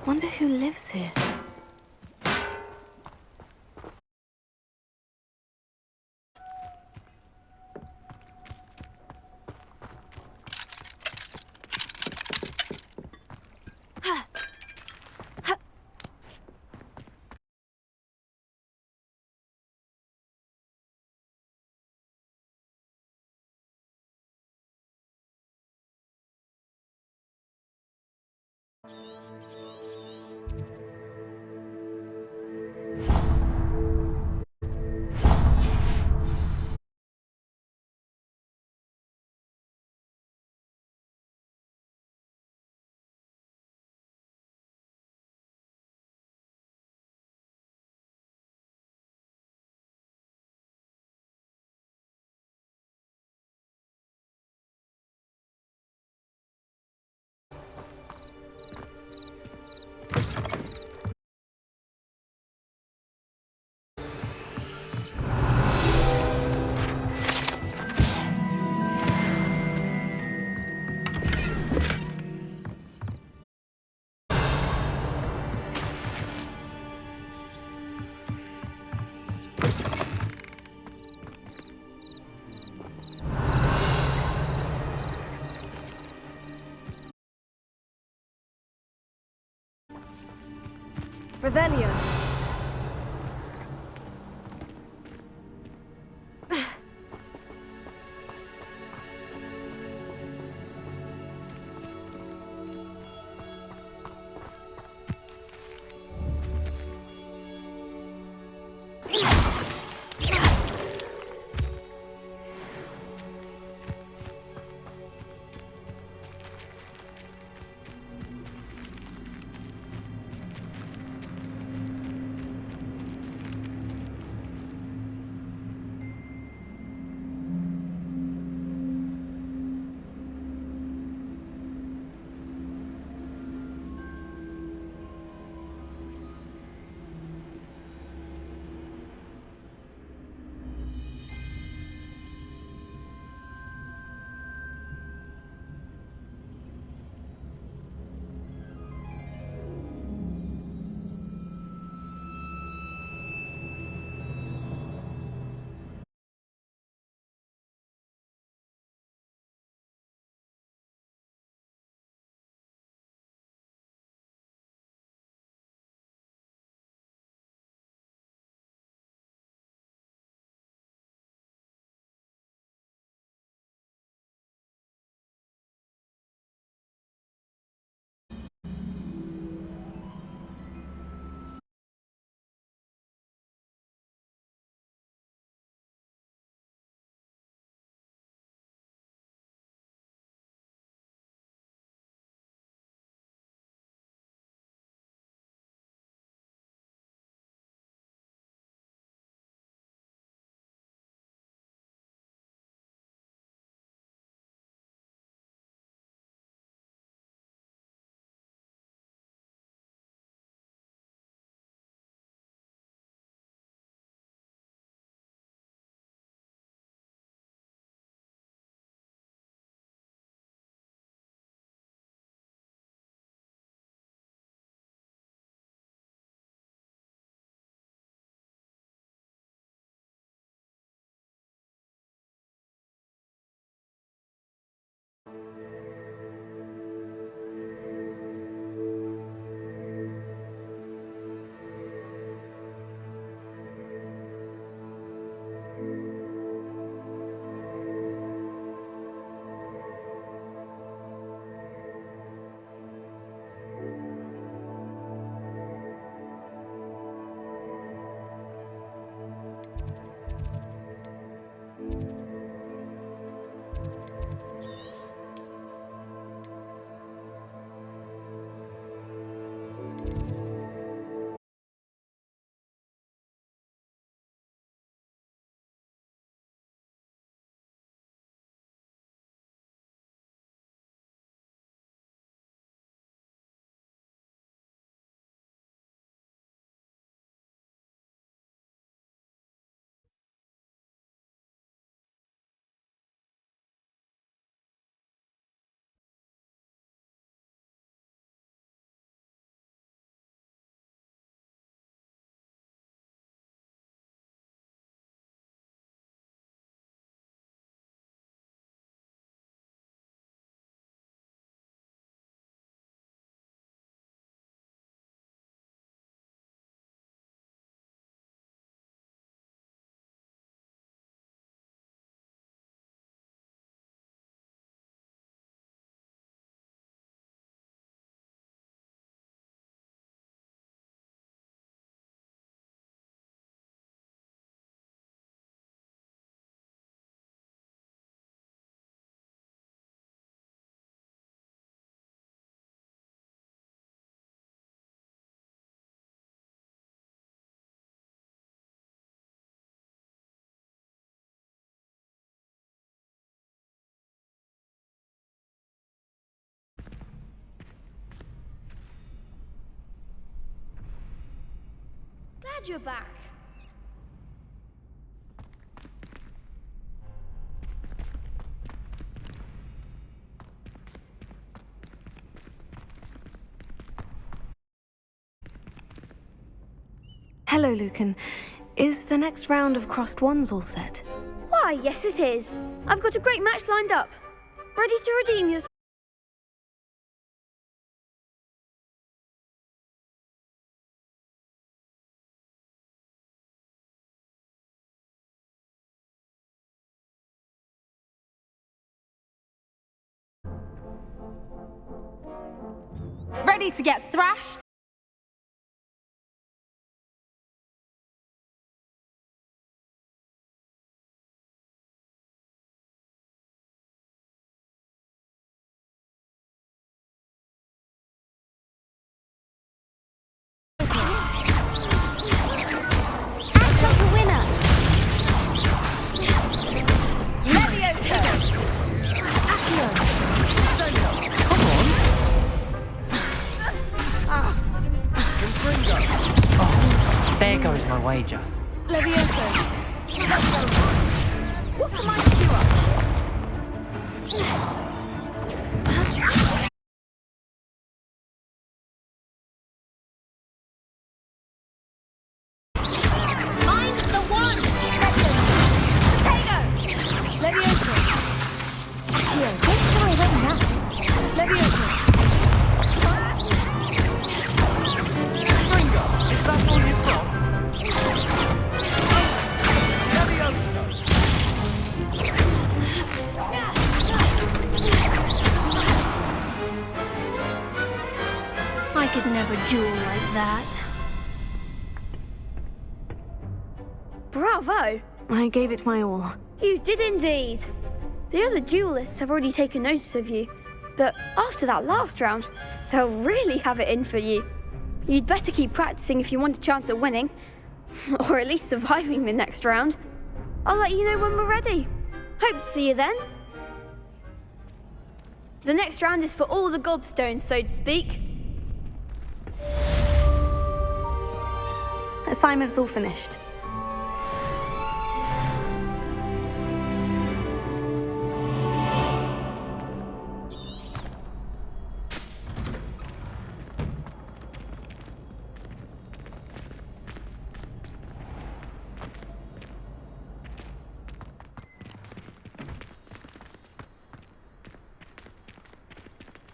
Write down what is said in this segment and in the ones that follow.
Wonder who lives here. Revelio. glad you're back. Hello, Lucan. Is the next round of crossed wands all set? Why, yes it is. I've got a great match lined up. Ready to redeem yourself? Ready to get thrashed? Act like a winner. Leviosa! There goes my wager. Leviosa! What am I to do? Mind the wand! Potato! Leviosa! Accio, don't try them now. Leviosa! Is that all you've got? Leviosa! I could never duel like that. Bravo! I gave it my all. You did indeed. The other duelists have already taken notice of you, but after that last round, they'll really have it in for you. You'd better keep practicing if you want a chance at winning, or at least surviving the next round. I'll let you know when we're ready. Hope to see you then. The next round is for all the gobstones, so to speak. Assignment's all finished.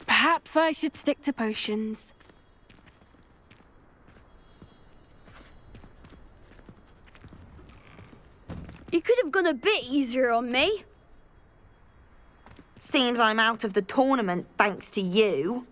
Perhaps I should stick to potions. You could have gone a bit easier on me. Seems I'm out of the tournament thanks to you.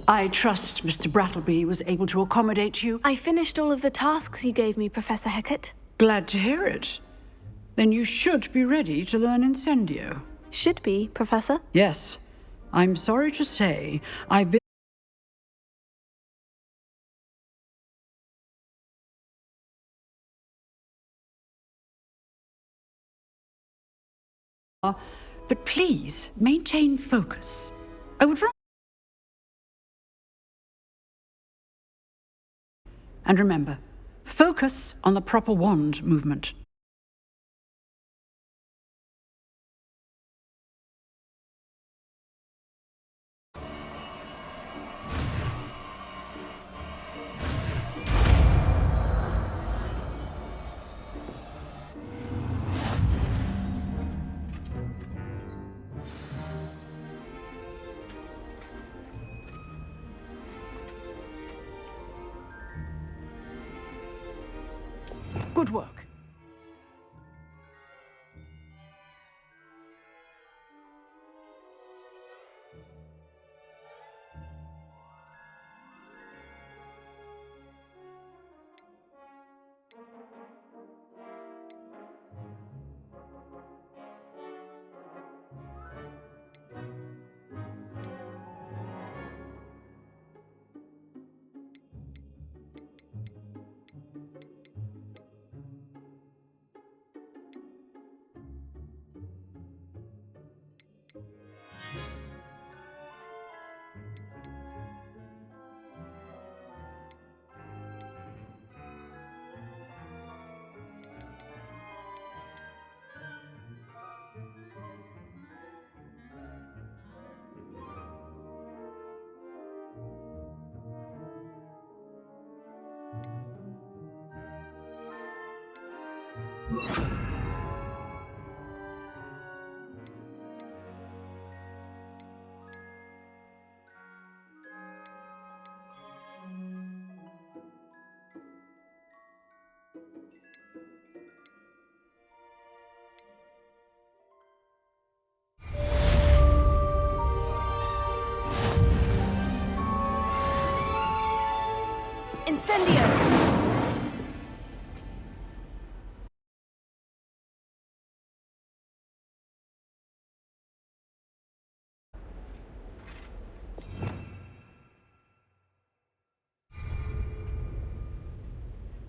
I trust Mr. Brattleby was able to accommodate you. I finished all of the tasks you gave me, Professor Hecat. Glad to hear it. Then you should be ready to learn Incendio. Should be, Professor. Yes. I'm sorry to say, but please maintain focus. I would rather. And remember, focus on the proper wand movement. Good work. Incendio!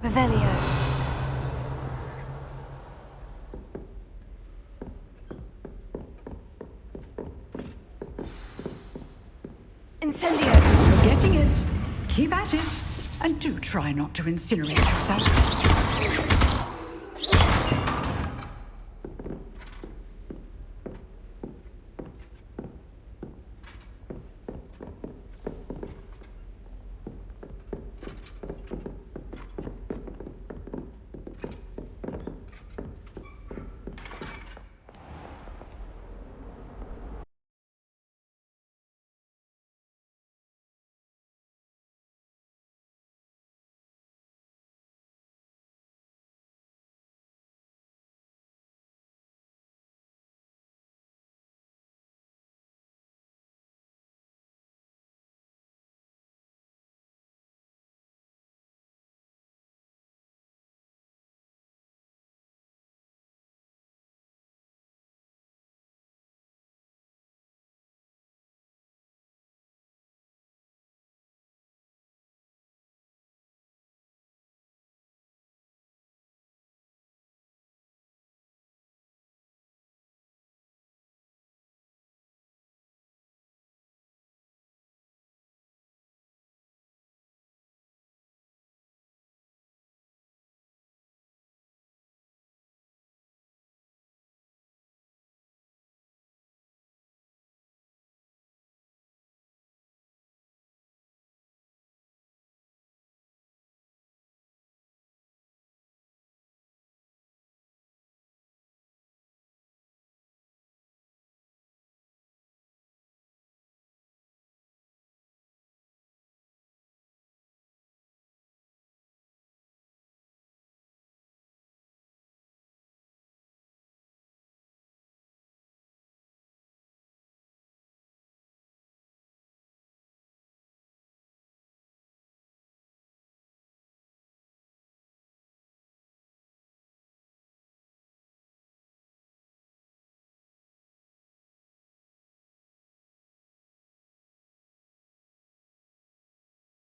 Revelio. Incendio! You're getting it. Keep at it. And do try not to incinerate yourself.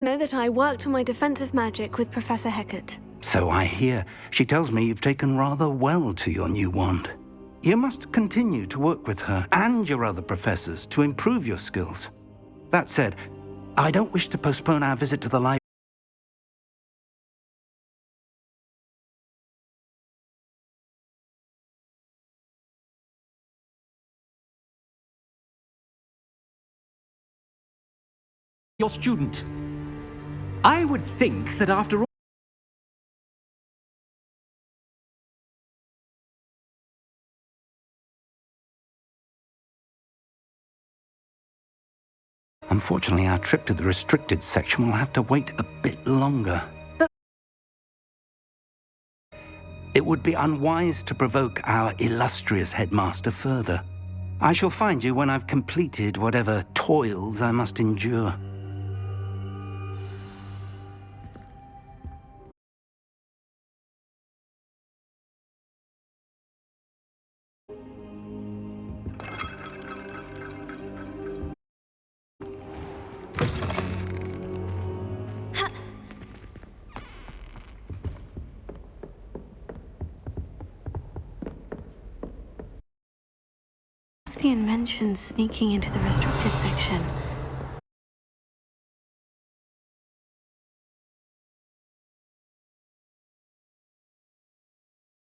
Know that I worked on my defensive magic with Professor Hecat. So I hear. She tells me you've taken rather well to your new wand. You must continue to work with her and your other professors to improve your skills. That said, I don't wish to postpone our visit to the library. Your student. I would think that after all... Unfortunately, our trip to the restricted section will have to wait a bit longer. It would be unwise to provoke our illustrious headmaster further. I shall find you when I've completed whatever toils I must endure. Sebastian mentioned sneaking into the restricted section.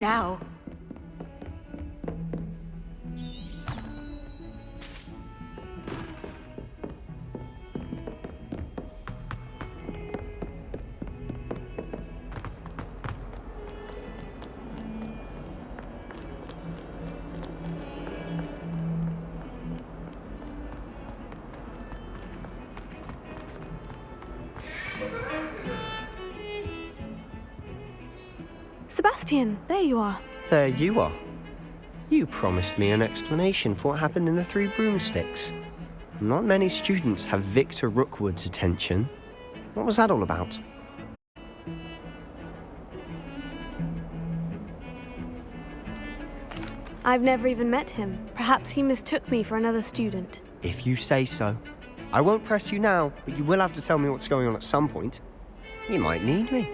Now. Sebastian, there you are. There you are. You promised me an explanation for what happened in the Three Broomsticks. Not many students have Victor Rookwood's attention. What was that all about? I've never even met him. Perhaps he mistook me for another student. If you say so. I won't press you now, but you will have to tell me what's going on at some point. You might need me.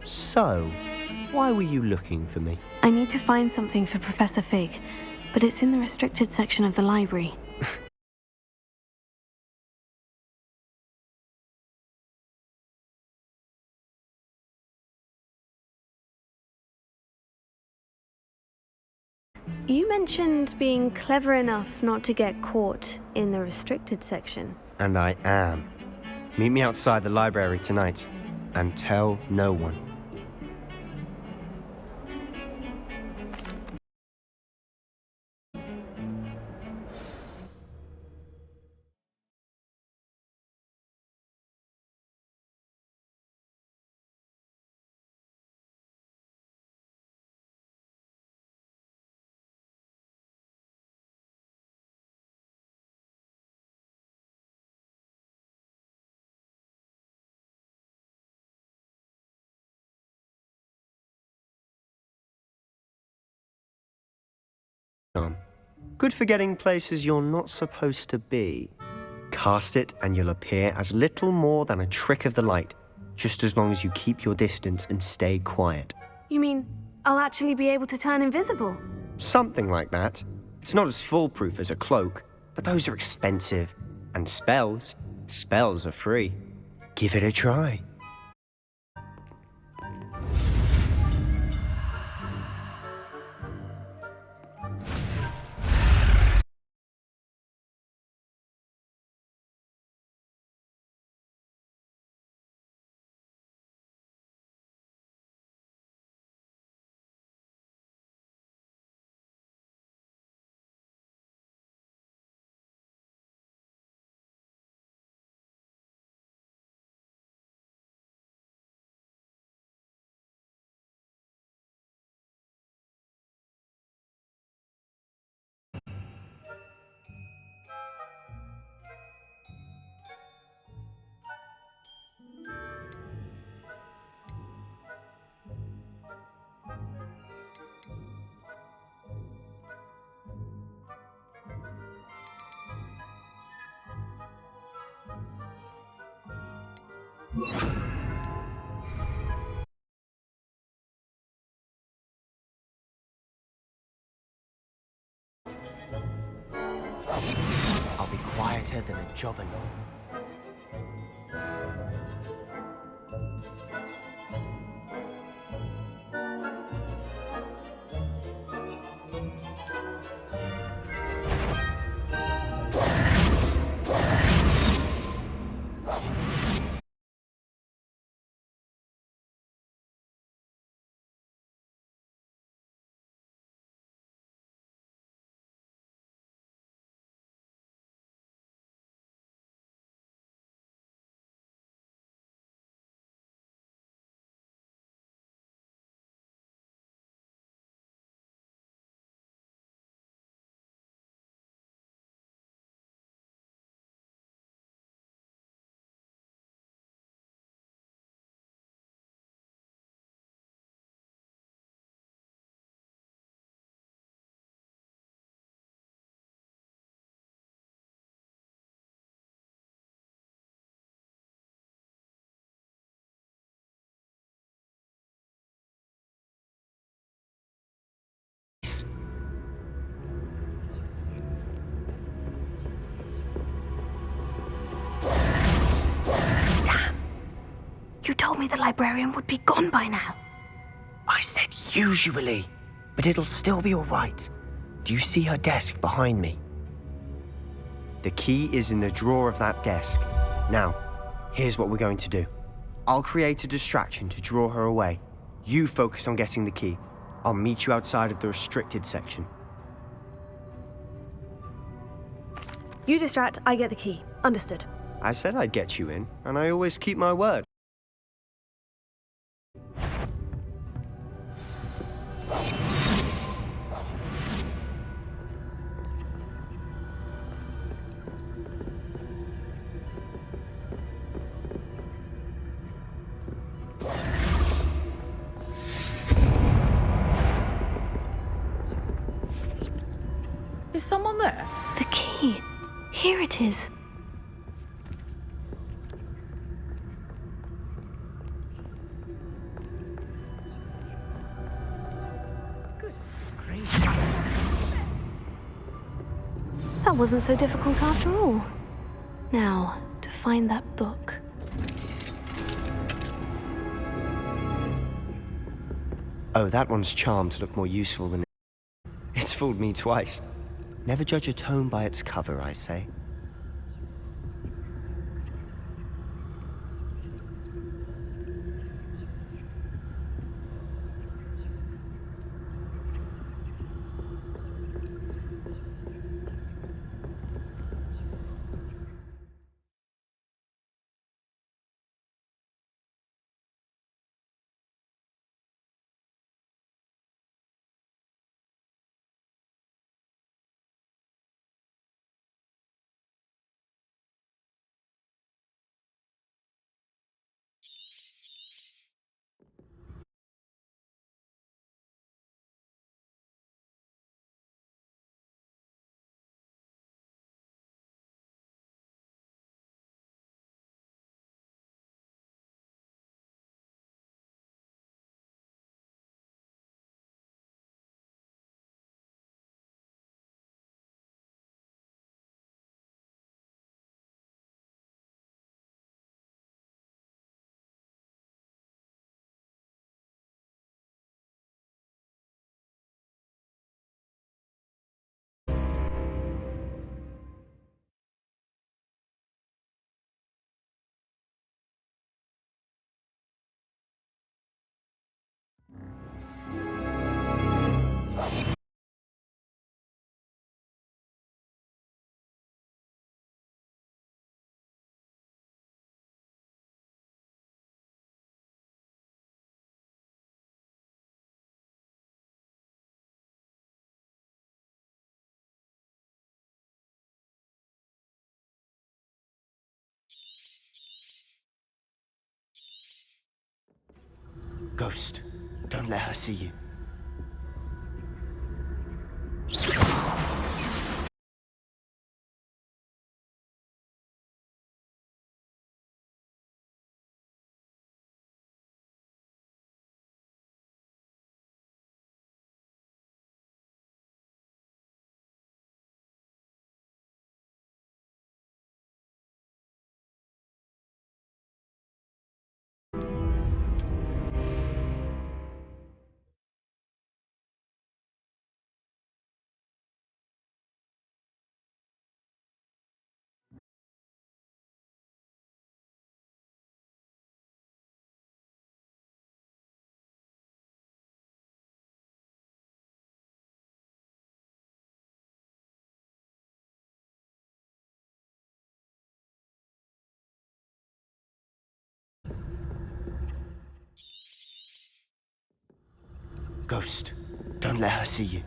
So, why were you looking for me? I need to find something for Professor Fig, but it's in the restricted section of the library. You mentioned being clever enough not to get caught in the restricted section. And I am. Meet me outside the library tonight, and tell no one. Good for getting places you're not supposed to be. Cast it and you'll appear as little more than a trick of the light, just as long as you keep your distance and stay quiet. You mean I'll actually be able to turn invisible? Something like that. It's not as foolproof as a cloak, but those are expensive. And spells are free. Give it a try. I'll be quieter than a jobberknoll. You told me the librarian would be gone by now. I said usually, but it'll still be all right. Do you see her desk behind me? The key is in the drawer of that desk. Now, here's what we're going to do. I'll create a distraction to draw her away. You focus on getting the key. I'll meet you outside of the restricted section. You distract, I get the key. Understood. I said I'd get you in, and I always keep my word. Is someone there? The key. Here it is. That wasn't so difficult after all. Now, to find that book. Oh, that one's charmed to look more useful than it. It's fooled me twice. Never judge a tome by its cover, I say. Ghost, don't let her see you. Ghost, don't let her see you.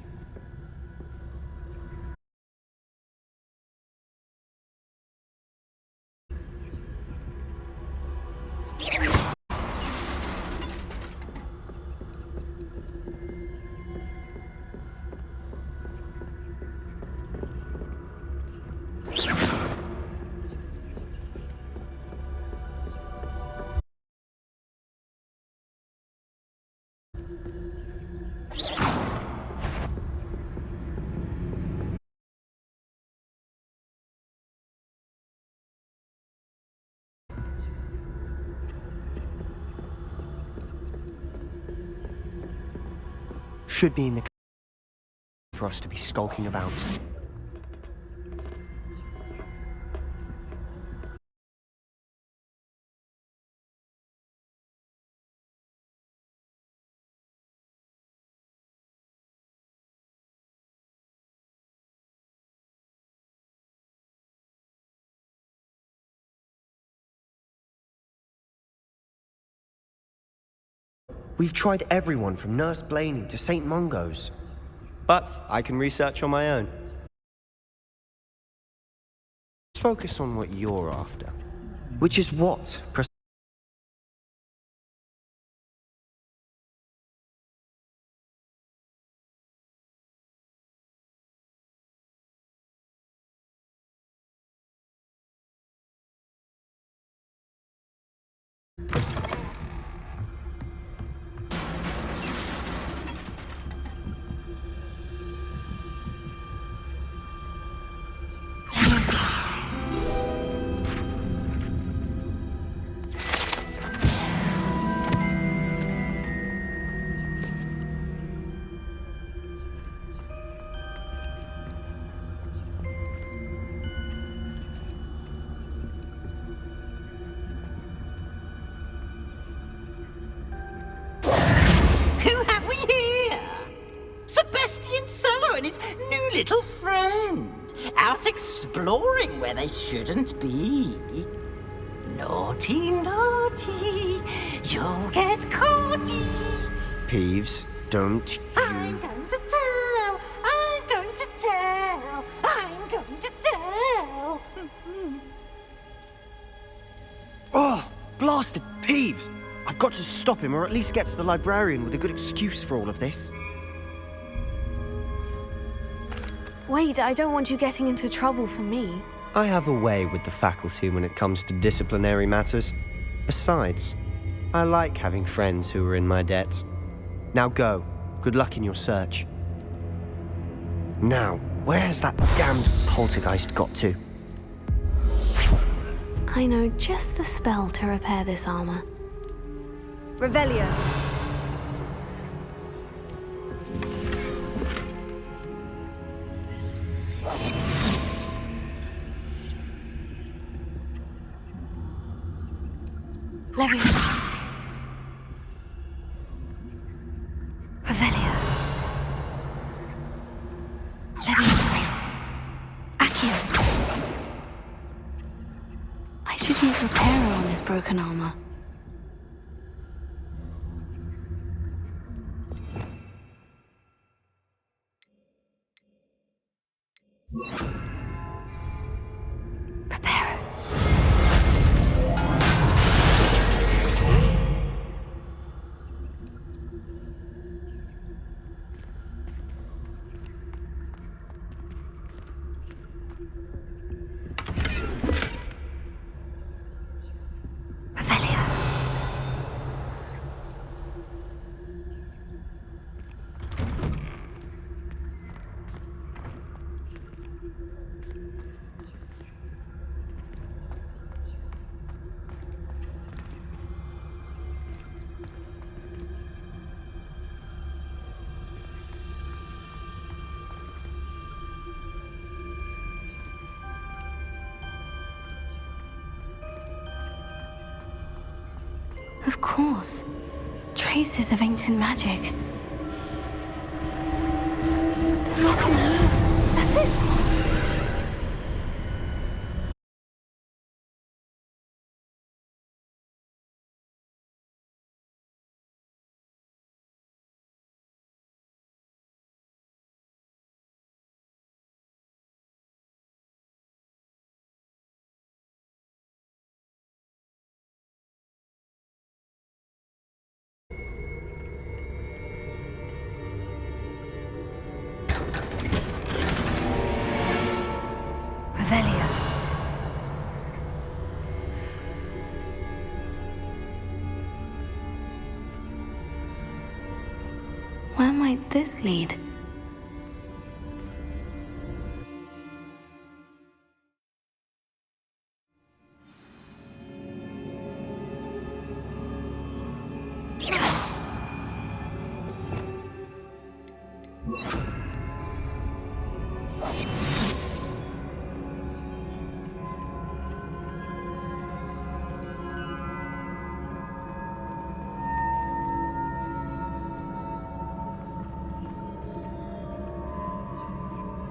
Should be in the for us to be skulking about. We've tried everyone from Nurse Blaney to St. Mungo's. But I can research on my own. Let's focus on what you're after. Which is what? Who have we here? Sebastian Cello and his new little friend, out exploring where they shouldn't be. Naughty, naughty, you'll get caughty. Peeves, don't I'm going to tell, I'm going to tell, I'm going to tell. Oh, blasted Peeves! I've got to stop him, or at least get to the librarian with a good excuse for all of this. Wait, I don't want you getting into trouble for me. I have a way with the faculty when it comes to disciplinary matters. Besides, I like having friends who are in my debt. Now go. Good luck in your search. Now, where has that damned poltergeist got to? I know just the spell to repair this armor. Revelio. Leviosa. Revelio. Leviosa. Accio. I should use Repairer on this broken armor. Prepare. Revelio. Of course. Traces of ancient magic. There must be more. That's it. Where might this lead?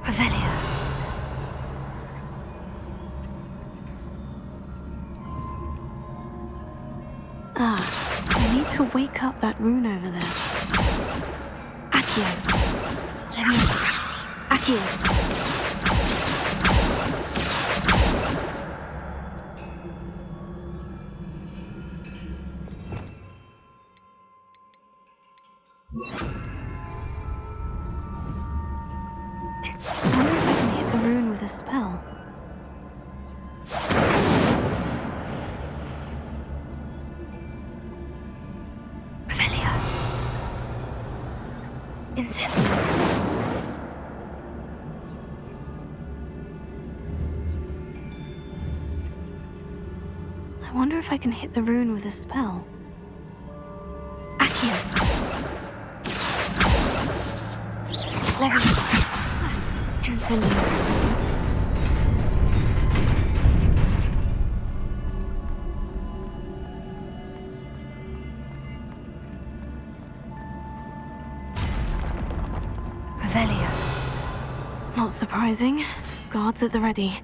Revelio. I need to wake up that rune over there. Accio. Leviosa. Accio. I wonder if I can hit the rune with a spell. Revelio. Incendio. I wonder if I can hit the rune with a spell. Accio. Leviosa. Incendio. Revelio. Not surprising. Guards at the ready.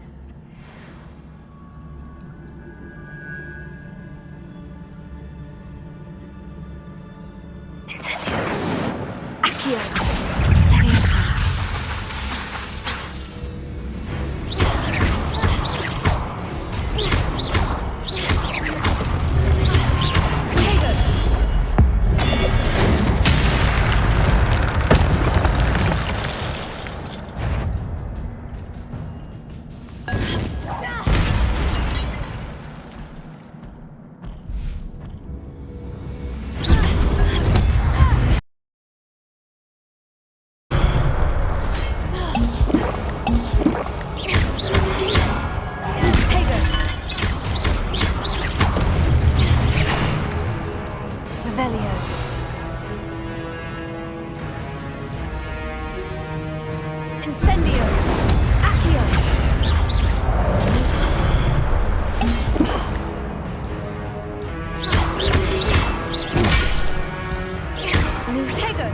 Incendio. Accio. Leviosa. Revelio. Incendio. Accio. Lutego.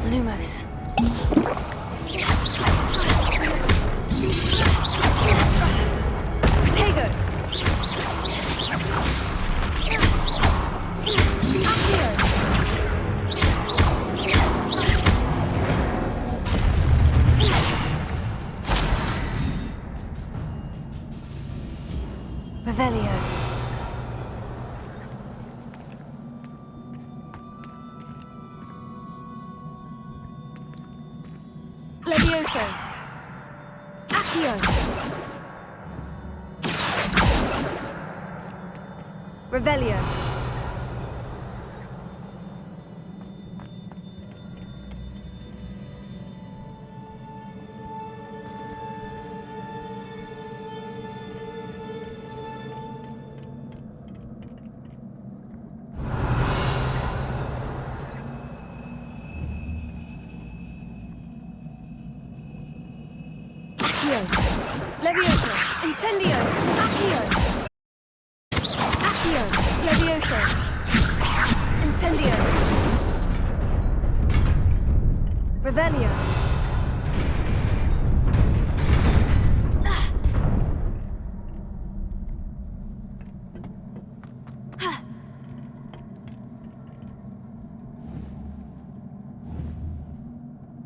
Lumos. Protego. Revelio. Levioso. Accio. Revelio. Levioso! Incendio! Accio! Accio! Levioso! Incendio! Revelio!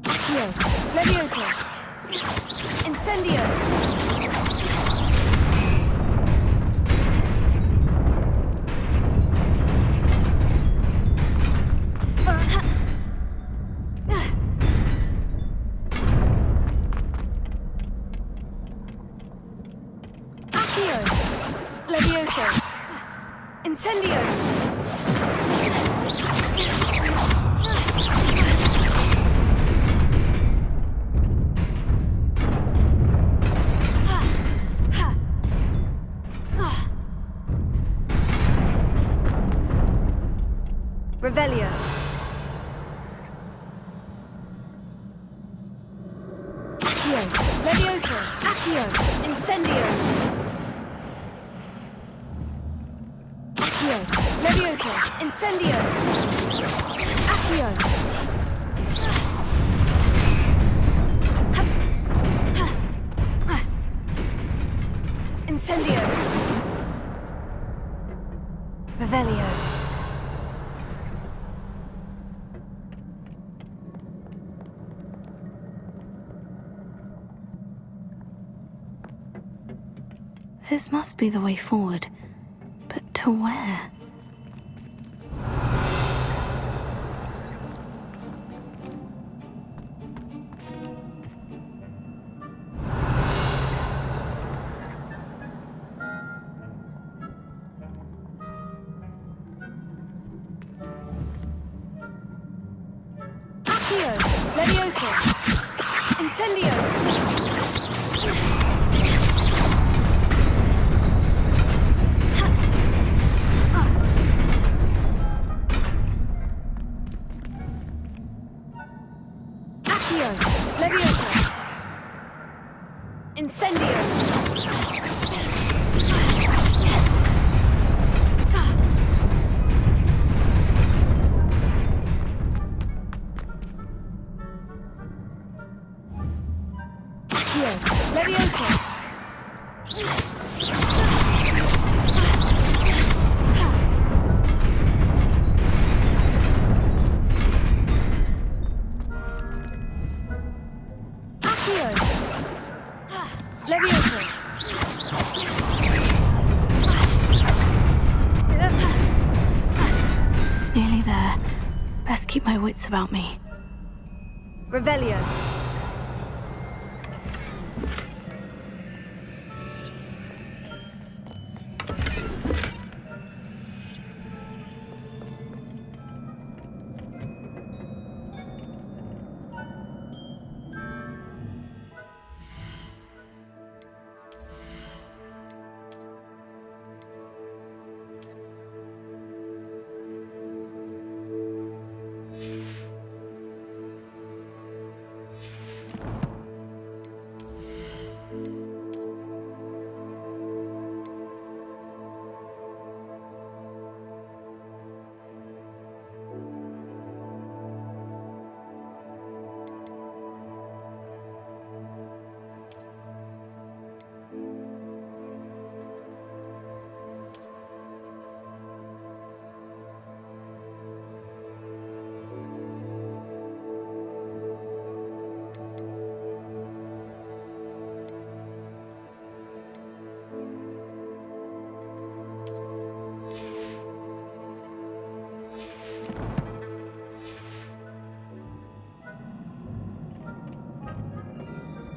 Accio! Levioso! Incendio! Accio! Levioso! Incendio! Revelio. Accio. Levioso. Accio. Incendio. Accio. Levioso. Incendio. Accio. Incendio. Revelio. This must be the way forward. But to where? Accio! Levioso! Incendio! Accio! Levioso! Incendio! Accio! Levioso! Accio! Levioso! Nearly there. Best keep my wits about me. Revelio!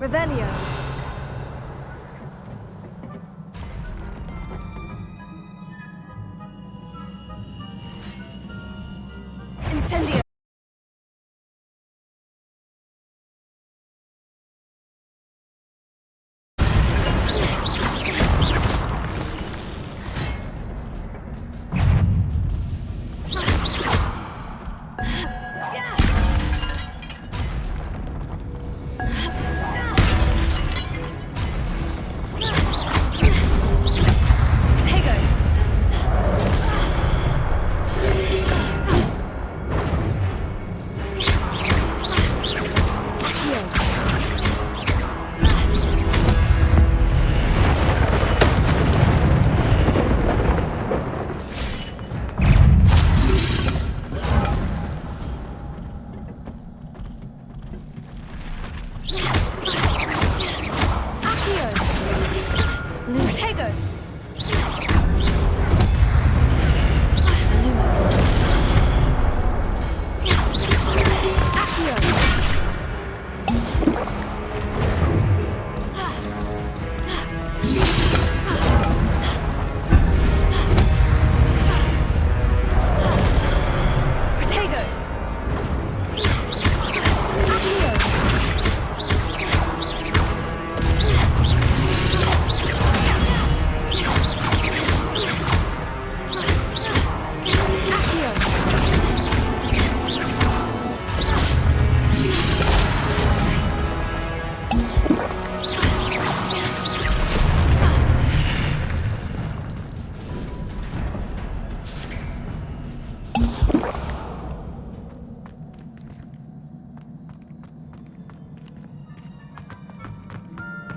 Revelio! Incendio!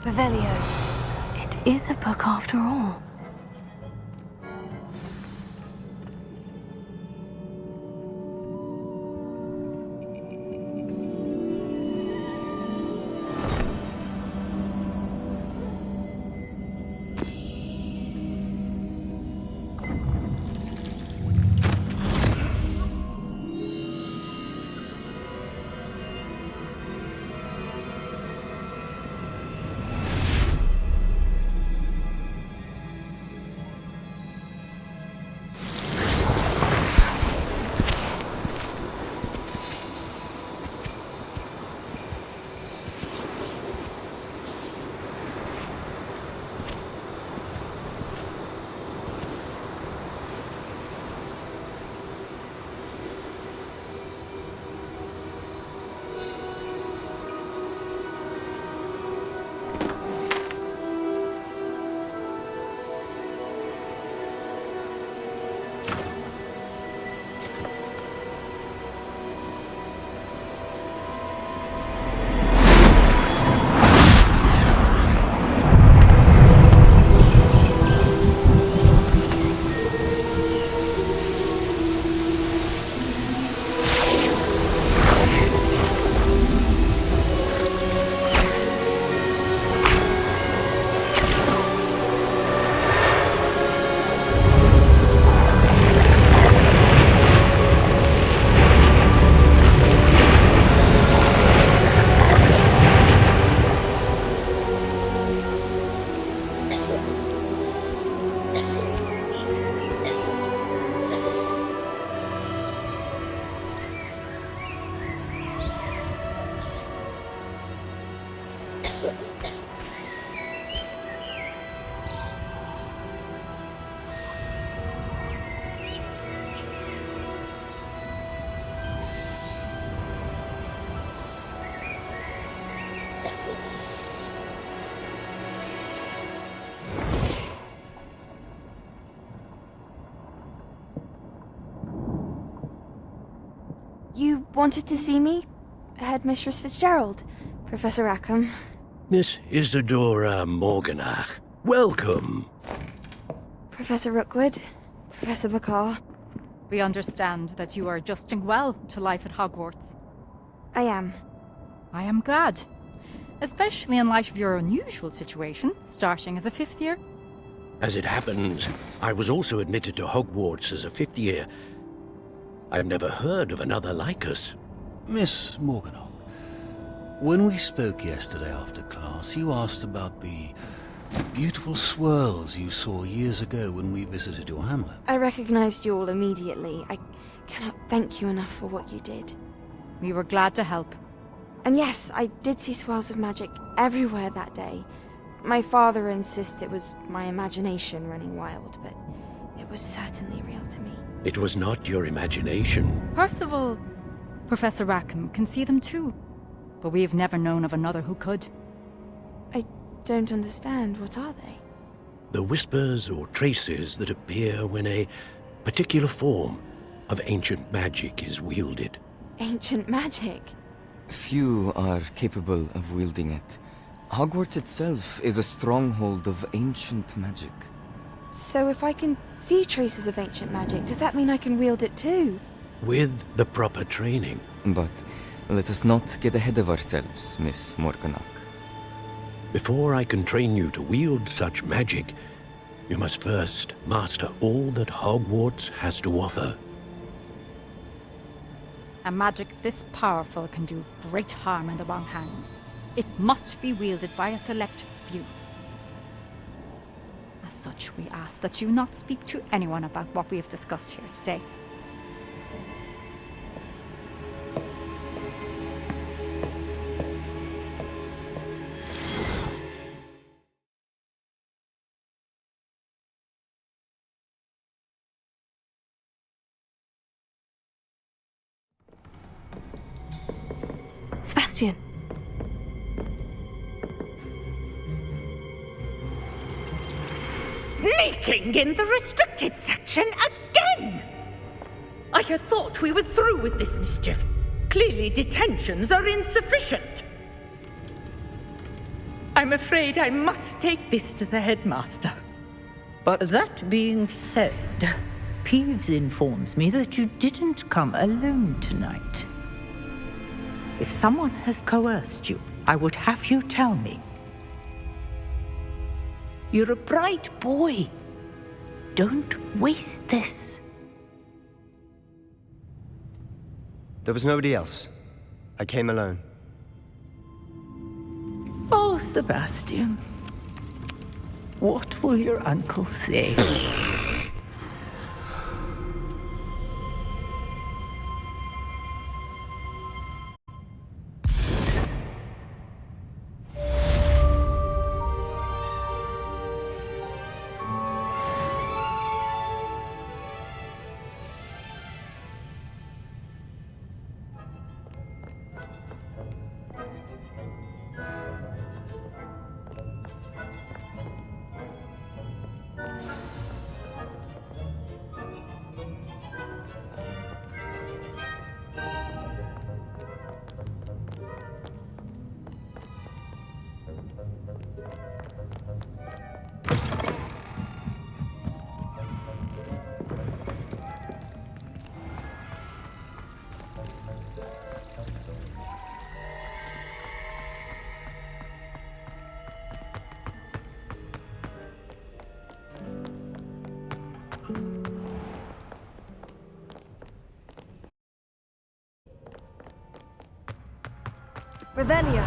Revelio. It is a book after all. You wanted to see me? Headmistress Fitzgerald? Professor Rackham? Miss Isadora Morganach, welcome. Professor Rookwood? Professor McCaw? We understand that you are adjusting well to life at Hogwarts. I am. I am glad. Especially in light of your unusual situation, starting as a 5th year. As it happens, I was also admitted to Hogwarts as a 5th year. I've never heard of another like us. Miss Morganach, when we spoke yesterday after class, you asked about the beautiful swirls you saw years ago when we visited your hamlet. I recognized you all immediately. I cannot thank you enough for what you did. We were glad to help. And yes, I did see swirls of magic everywhere that day. My father insists it was my imagination running wild, but it was certainly real to me. It was not your imagination. Percival, Professor Rackham can see them too. But we have never known of another who could. I don't understand. What are they? The whispers or traces that appear when a particular form of ancient magic is wielded. Ancient magic? Few are capable of wielding it. Hogwarts itself is a stronghold of ancient magic. So if I can see traces of ancient magic, does that mean I can wield it too? With the proper training. But let us not get ahead of ourselves, Miss Morganach. Before I can train you to wield such magic, you must first master all that Hogwarts has to offer. A magic this powerful can do great harm in the wrong hands. It must be wielded by a select few. As such, we ask that you not speak to anyone about what we have discussed here today. Sebastian! Sneaking in the restricted section again! I had thought we were through with this mischief. Clearly detentions are insufficient. I'm afraid I must take this to the headmaster. But that being said, Peeves informs me that you didn't come alone tonight. If someone has coerced you, I would have you tell me. You're a bright boy. Don't waste this. There was nobody else. I came alone. Oh, Sebastian. What will your uncle say? Revelio.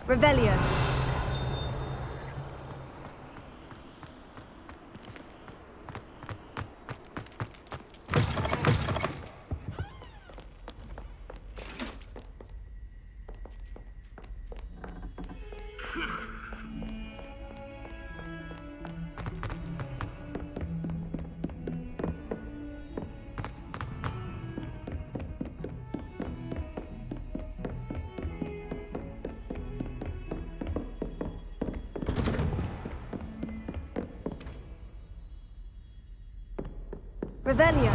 Revelio. Revelio.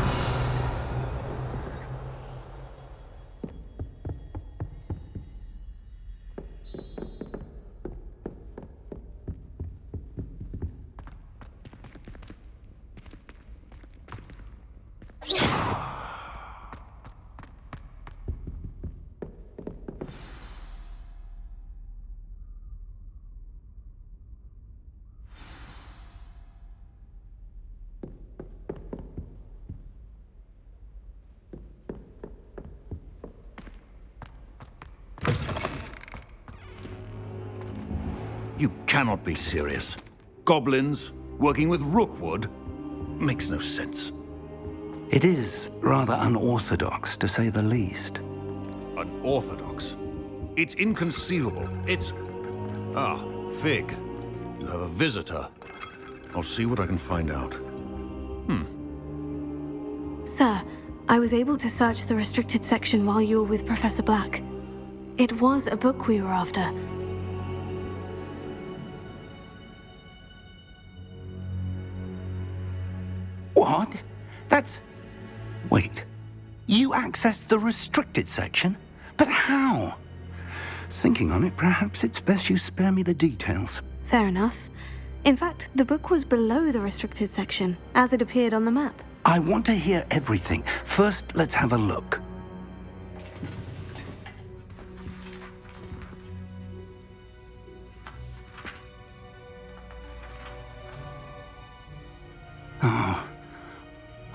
You cannot be serious. Goblins working with Rookwood makes no sense. It is rather unorthodox, to say the least. Unorthodox? It's inconceivable. It's... Ah, Fig. You have a visitor. I'll see what I can find out. Sir, I was able to search the restricted section while you were with Professor Black. It was a book we were after. What? That's... Wait. You accessed the restricted section? But how? Thinking on it, perhaps it's best you spare me the details. Fair enough. In fact, the book was below the restricted section, as it appeared on the map. I want to hear everything. First, let's have a look.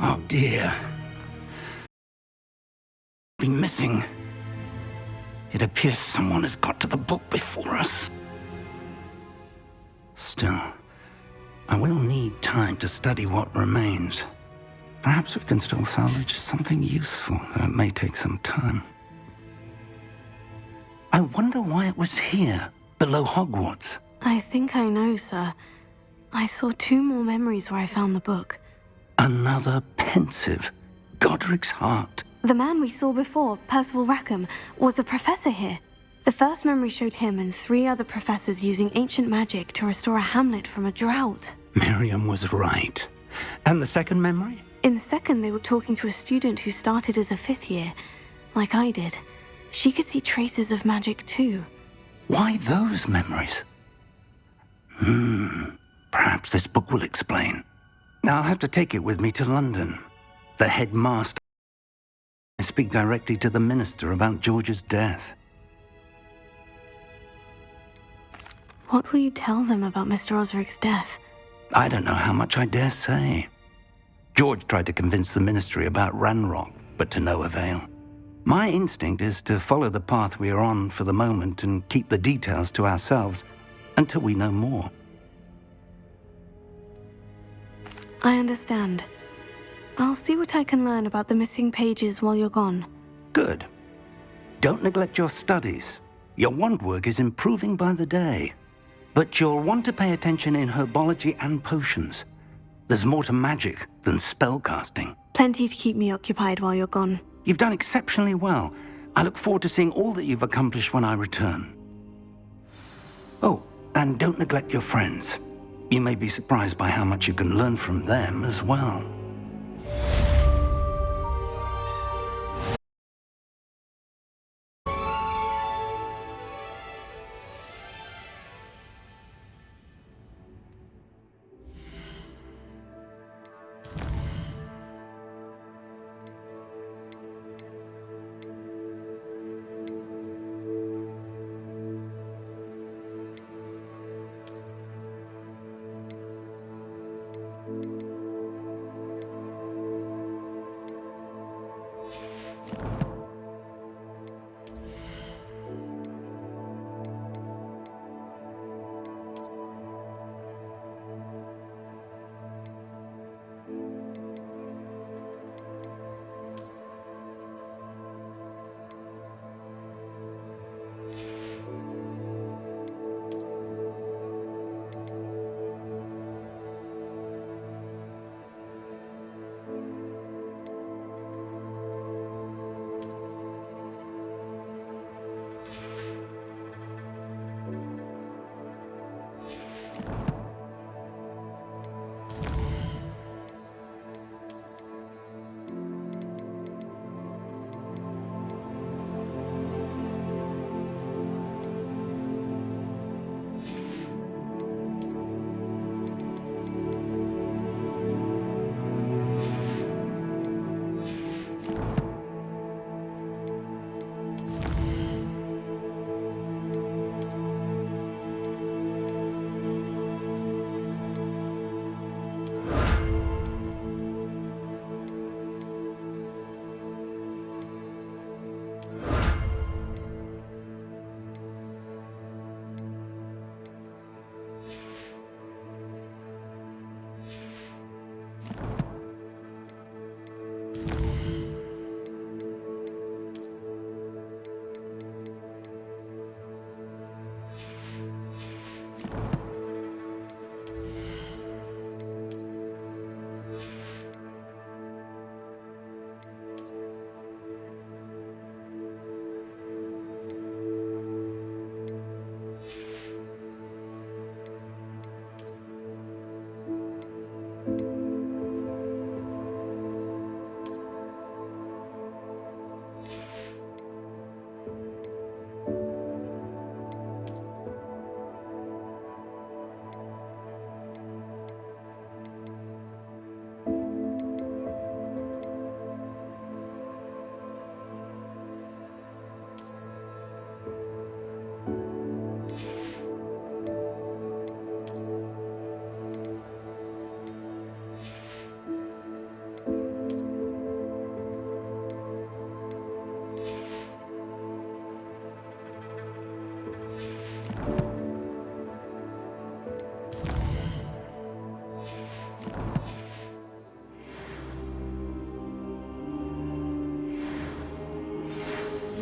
Oh dear. Been missing. It appears someone has got to the book before us. Still, I will need time to study what remains. Perhaps we can still salvage something useful, though it may take some time. I wonder why it was here, below Hogwarts. I think I know, sir. I saw 2 more memories where I found the book. Another pensive. Godric's heart. The man we saw before, Percival Rackham, was a professor here. The first memory showed him and 3 other professors using ancient magic to restore a hamlet from a drought. Miriam was right. And the second memory? In the second, they were talking to a student who started as a 5th year, like I did. She could see traces of magic too. Why those memories? Perhaps this book will explain. I'll have to take it with me to London. The headmaster. I speak directly to the minister about George's death. What will you tell them about Mr. Osric's death? I don't know how much I dare say. George tried to convince the ministry about Ranrock, but to no avail. My instinct is to follow the path we are on for the moment and keep the details to ourselves until we know more. I understand. I'll see what I can learn about the missing pages while you're gone. Good. Don't neglect your studies. Your wand work is improving by the day. But you'll want to pay attention in herbology and potions. There's more to magic than spellcasting. Plenty to keep me occupied while you're gone. You've done exceptionally well. I look forward to seeing all that you've accomplished when I return. Oh, and don't neglect your friends. You may be surprised by how much you can learn from them as well.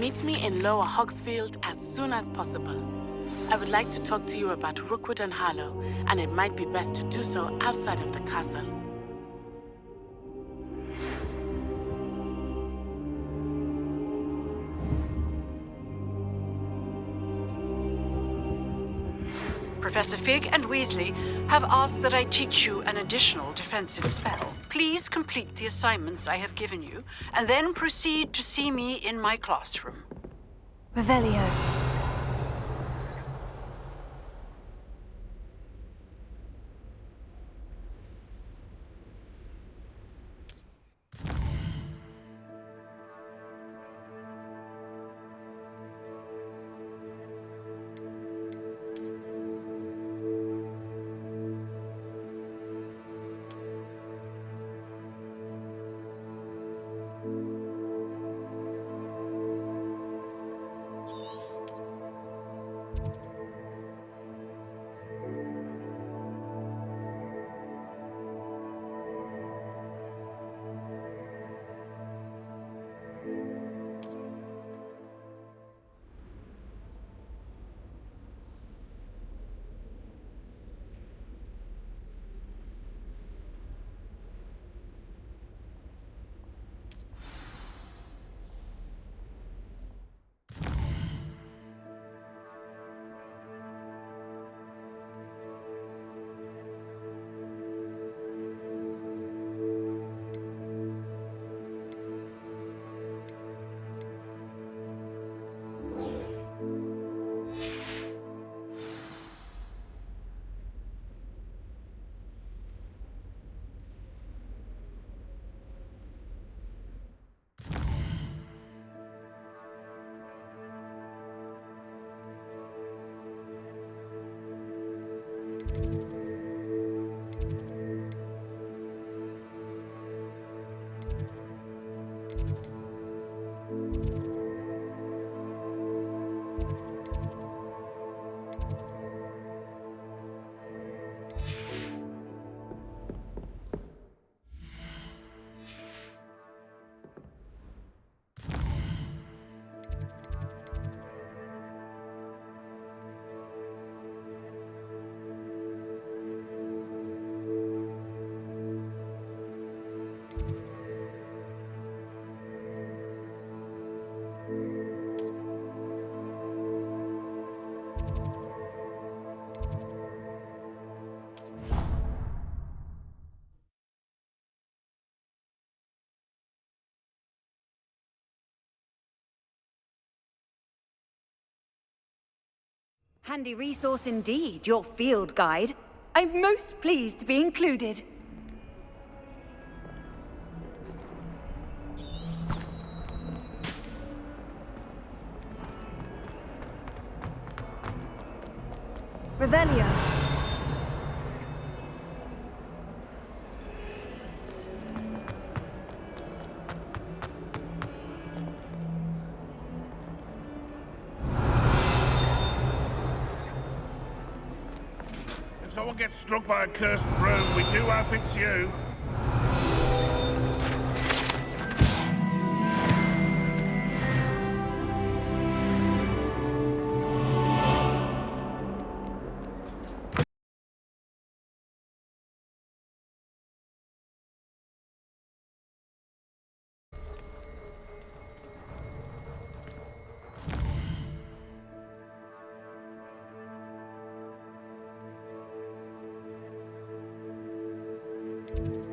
Meet me in Lower Hogsfield as soon as possible. I would like to talk to you about Rookwood and Harlow, and it might be best to do so outside of the castle. Professor Fig and Weasley have asked that I teach you an additional defensive spell. Please complete the assignments I have given you, and then proceed to see me in my classroom. Revelio. Handy resource indeed, your field guide. I'm most pleased to be included. Revelio. If someone gets struck by a cursed broom, we do hope it's you. you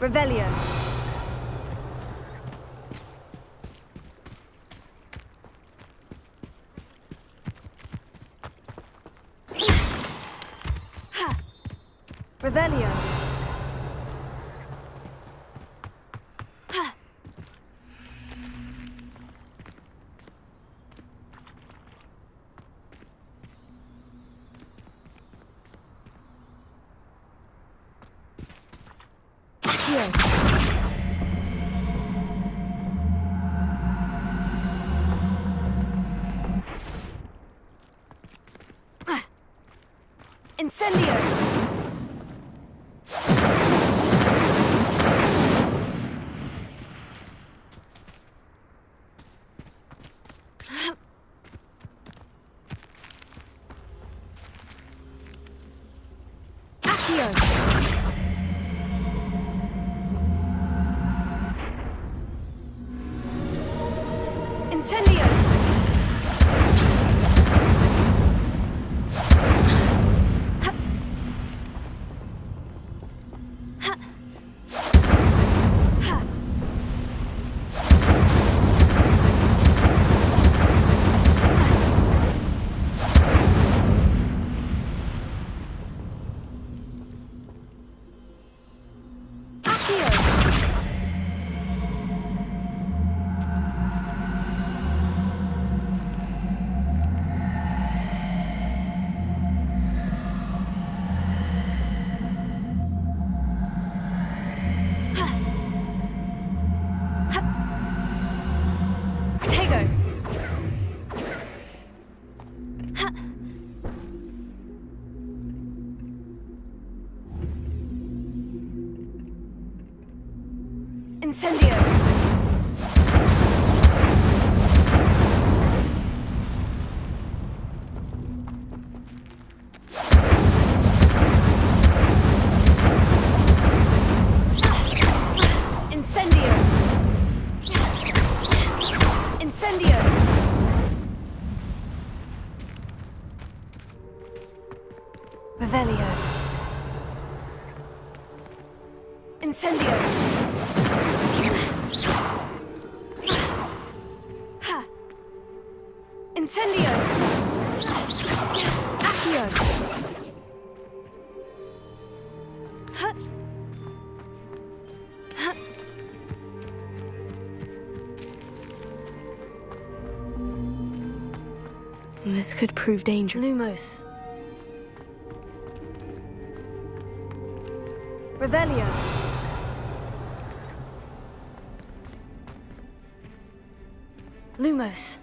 Revelio. Revelio. Incendio! Accio! Incendio! Incendio! Incendio! Incendio! Revelio! Incendio! Incendio! Accio! This could prove dangerous. Lumos. Revelio. Lumos.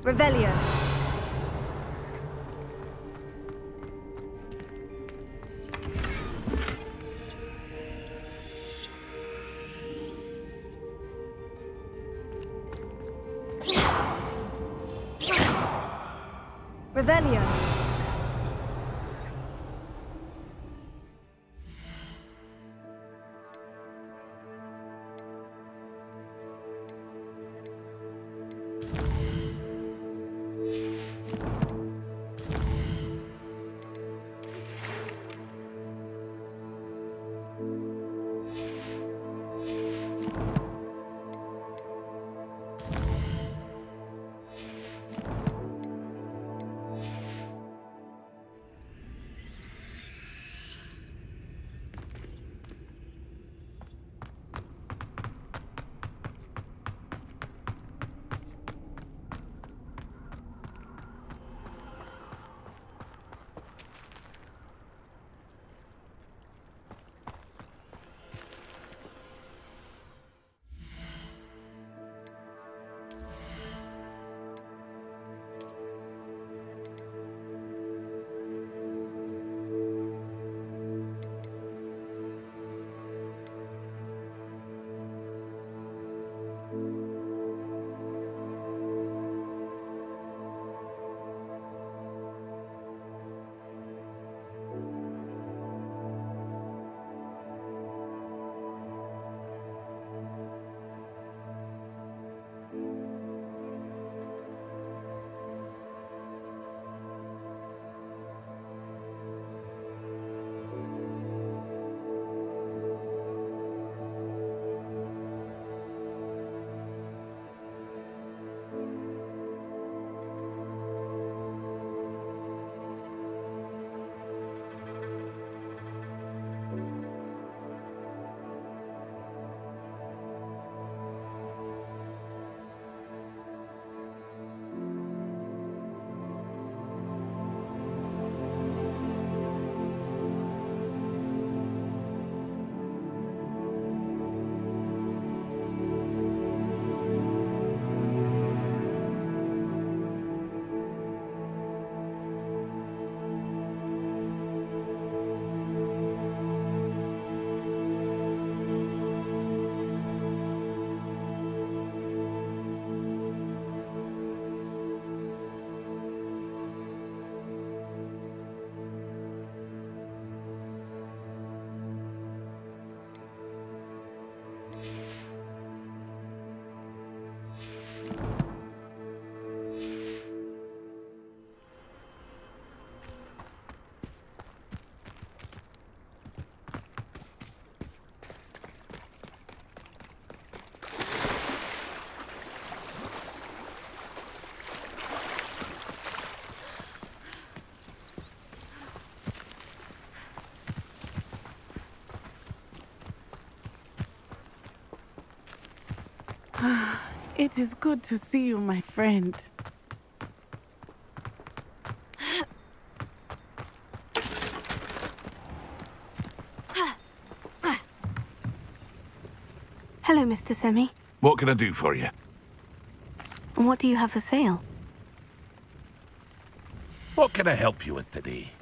Revelio. Revelio. It is good to see you, my friend. Hello, Mr. Semi. What can I do for you? What do you have for sale? What can I help you with today?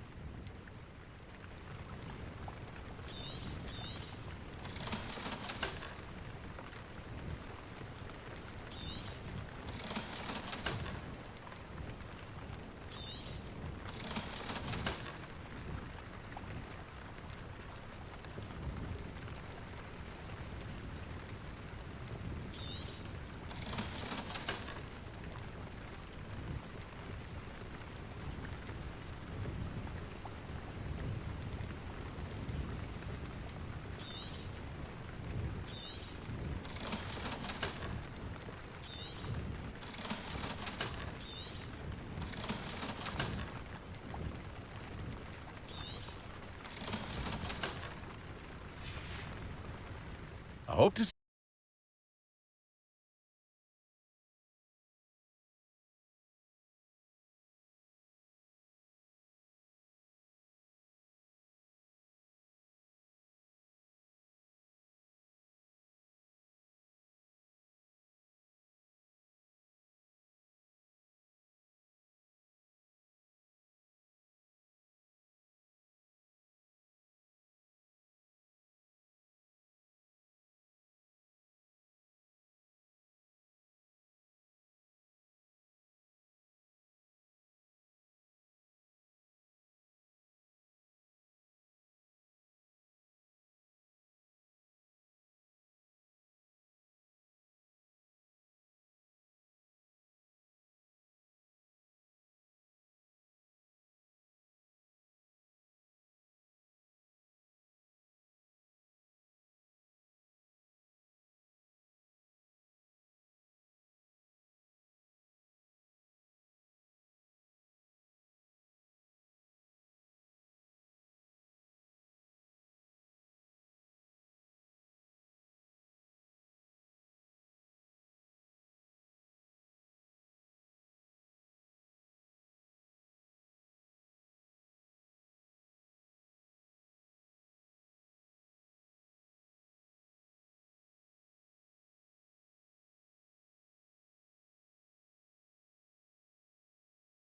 I hope to see.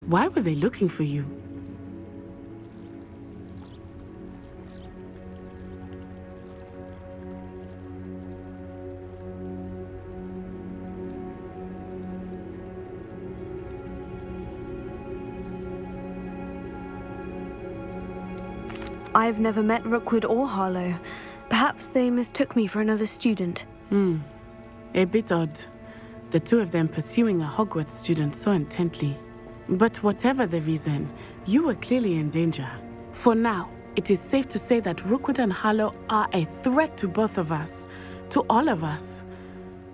Why were they looking for you? I've never met Rookwood or Harlow. Perhaps they mistook me for another student. A bit odd. The two of them pursuing a Hogwarts student so intently. But whatever the reason, you were clearly in danger. For now, it is safe to say that Rookwood and Harlow are a threat to both of us, to all of us.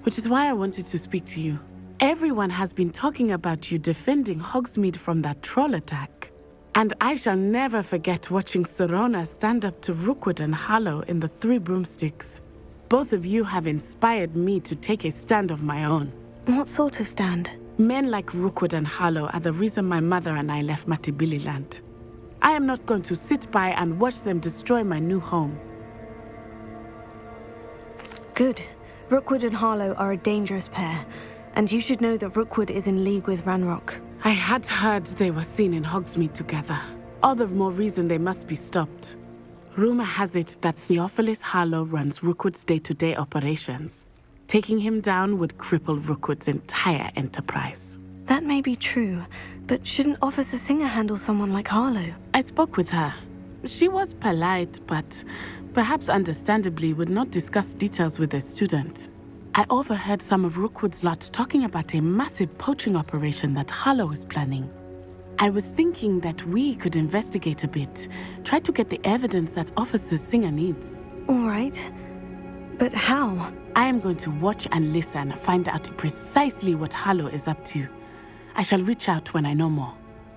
Which is why I wanted to speak to you. Everyone has been talking about you defending Hogsmeade from that troll attack. And I shall never forget watching Sorona stand up to Rookwood and Harlow in the Three Broomsticks. Both of you have inspired me to take a stand of my own. What sort of stand? Men like Rookwood and Harlow are the reason my mother and I left Matibili land. I am not going to sit by and watch them destroy my new home. Good. Rookwood and Harlow are a dangerous pair, and you should know that Rookwood is in league with Ranrock. I had heard they were seen in Hogsmeade together. All the more reason they must be stopped. Rumor has it that Theophilus Harlow runs Rookwood's day-to-day operations. Taking him down would cripple Rookwood's entire enterprise. That may be true, but shouldn't Officer Singer handle someone like Harlow? I spoke with her. She was polite, but perhaps understandably would not discuss details with a student. I overheard some of Rookwood's lot talking about a massive poaching operation that Harlow is planning. I was thinking that we could investigate a bit, try to get the evidence that Officer Singer needs. All right. But how? I am going to watch and listen, find out precisely what Harlow is up to. I shall reach out when I know more.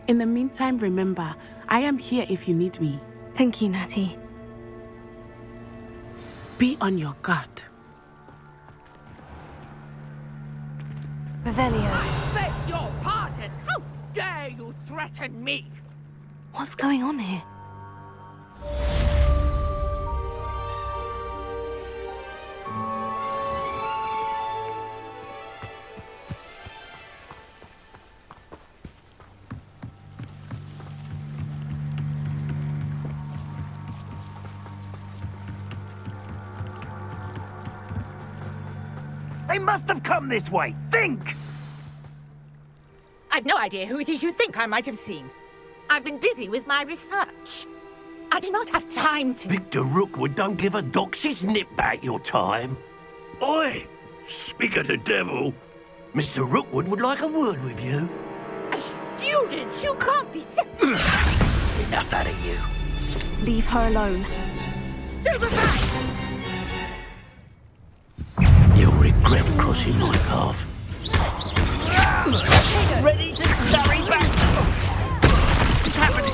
In the meantime, remember, I am here if you need me. Thank you, Natty. Be on your guard. Revelio. Beg your pardon! How dare you threaten me? What's going on here? They must have come this way. Think! I've no idea who it is you think I might have seen. I've been busy with my research. I do not have time to... Victor Rookwood don't give a doxy's nip back your time. Oi! Speak of the devil. Mr. Rookwood would like a word with you. A student? You can't be sick. Enough out of you. Leave her alone. Stay aside! You'll regret crossing my path. Ready to scurry back! What's happening?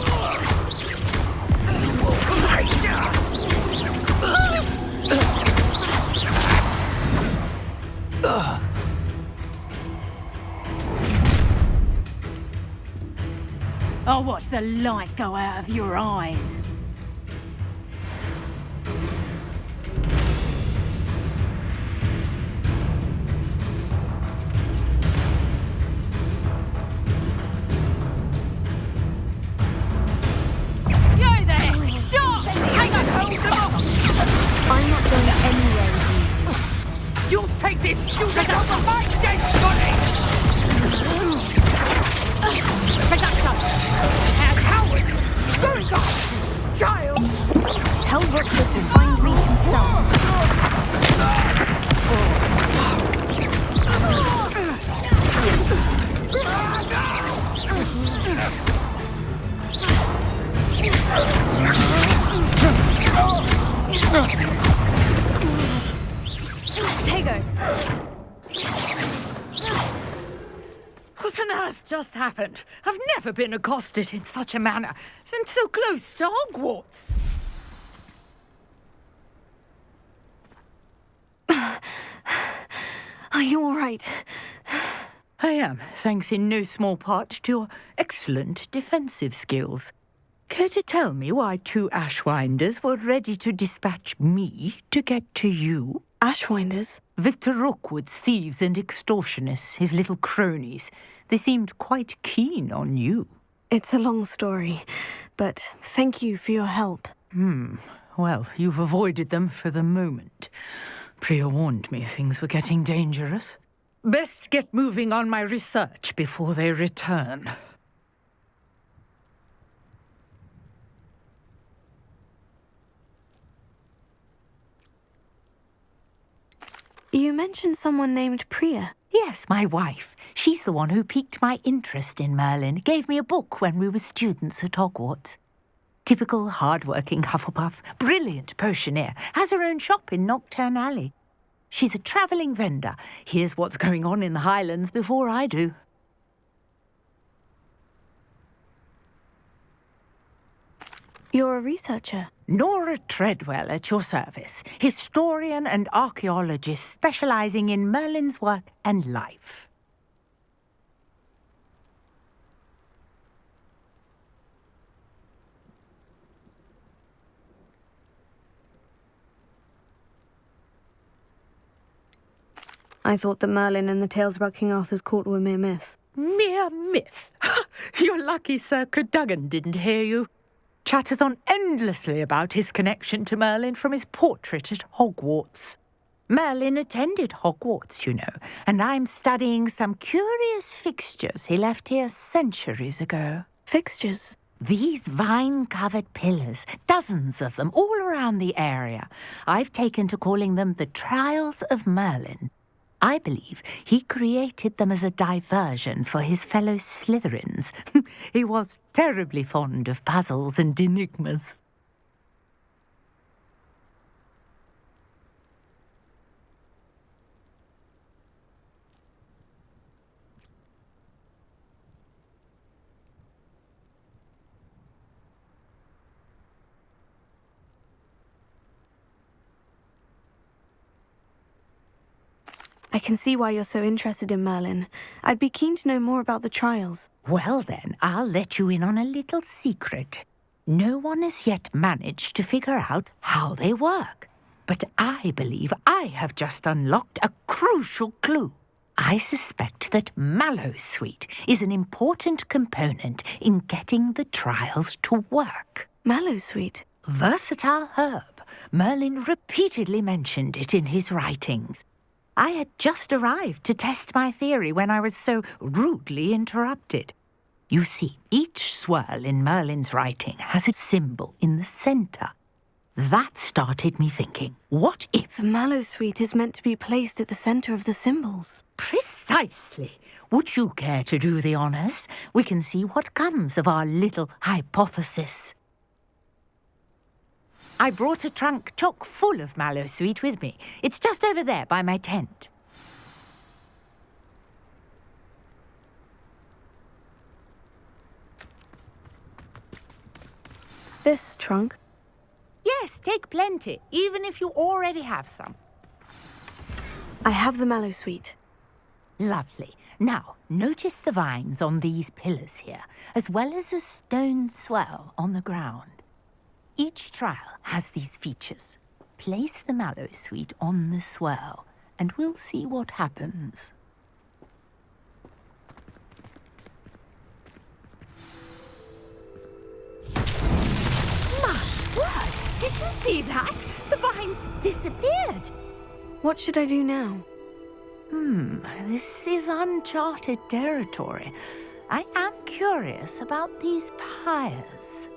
I'll watch the light go out of your eyes. Yo there! Stop! Take a hold of them! I'm not going anywhere with you. You'll take this student out of my dead body! Production! And Howard! Very good! Child! Tell Rookwood to find me himself. Tego! What on earth just happened? I've never been accosted in such a manner, and so close to Hogwarts. Are you all right? I am, thanks in no small part to your excellent defensive skills. Care to tell me why two Ashwinders were ready to dispatch me to get to you? Ashwinders? Victor Rookwood's thieves and extortionists, his little cronies. They seemed quite keen on you. It's a long story, but thank you for your help. Well, you've avoided them for the moment. Priya warned me things were getting dangerous. Best get moving on my research before they return. You mentioned someone named Priya. Yes, my wife. She's the one who piqued my interest in Merlin, gave me a book when we were students at Hogwarts. Typical hard-working Hufflepuff, brilliant potioneer, has her own shop in Nocturne Alley. She's a travelling vendor, hears what's going on in the Highlands before I do. You're a researcher. Nora Treadwell at your service, historian and archaeologist specialising in Merlin's work and life. I thought that Merlin and the tales about King Arthur's court were mere myth. Mere myth? You're lucky Sir Cadogan didn't hear you. Chatters on endlessly about his connection to Merlin from his portrait at Hogwarts. Merlin attended Hogwarts, you know, and I'm studying some curious fixtures he left here centuries ago. Fixtures? These vine-covered pillars, dozens of them, all around the area. I've taken to calling them the Trials of Merlin. I believe he created them as a diversion for his fellow Slytherins. He was terribly fond of puzzles and enigmas. I can see why you're so interested in Merlin. I'd be keen to know more about the trials. Well then, I'll let you in on a little secret. No one has yet managed to figure out how they work. But I believe I have just unlocked a crucial clue. I suspect that Mallowsweet is an important component in getting the trials to work. Mallowsweet? Versatile herb. Merlin repeatedly mentioned it in his writings. I had just arrived to test my theory when I was so rudely interrupted. You see, each swirl in Merlin's writing has a symbol in the centre. That started me thinking, what if... The Mallowsweet is meant to be placed at the centre of the symbols. Precisely. Would you care to do the honours? We can see what comes of our little hypothesis. I brought a trunk chock full of Mallowsweet with me. It's just over there by my tent. This trunk? Yes, take plenty, even if you already have some. I have the Mallowsweet. Lovely. Now, notice the vines on these pillars here, as well as a stone swell on the ground. Each trial has these features. Place the Mallowsweet on the swirl, and we'll see what happens. My word! Did you see that? The vines disappeared. What should I do now? This is uncharted territory. I am curious about these pyres.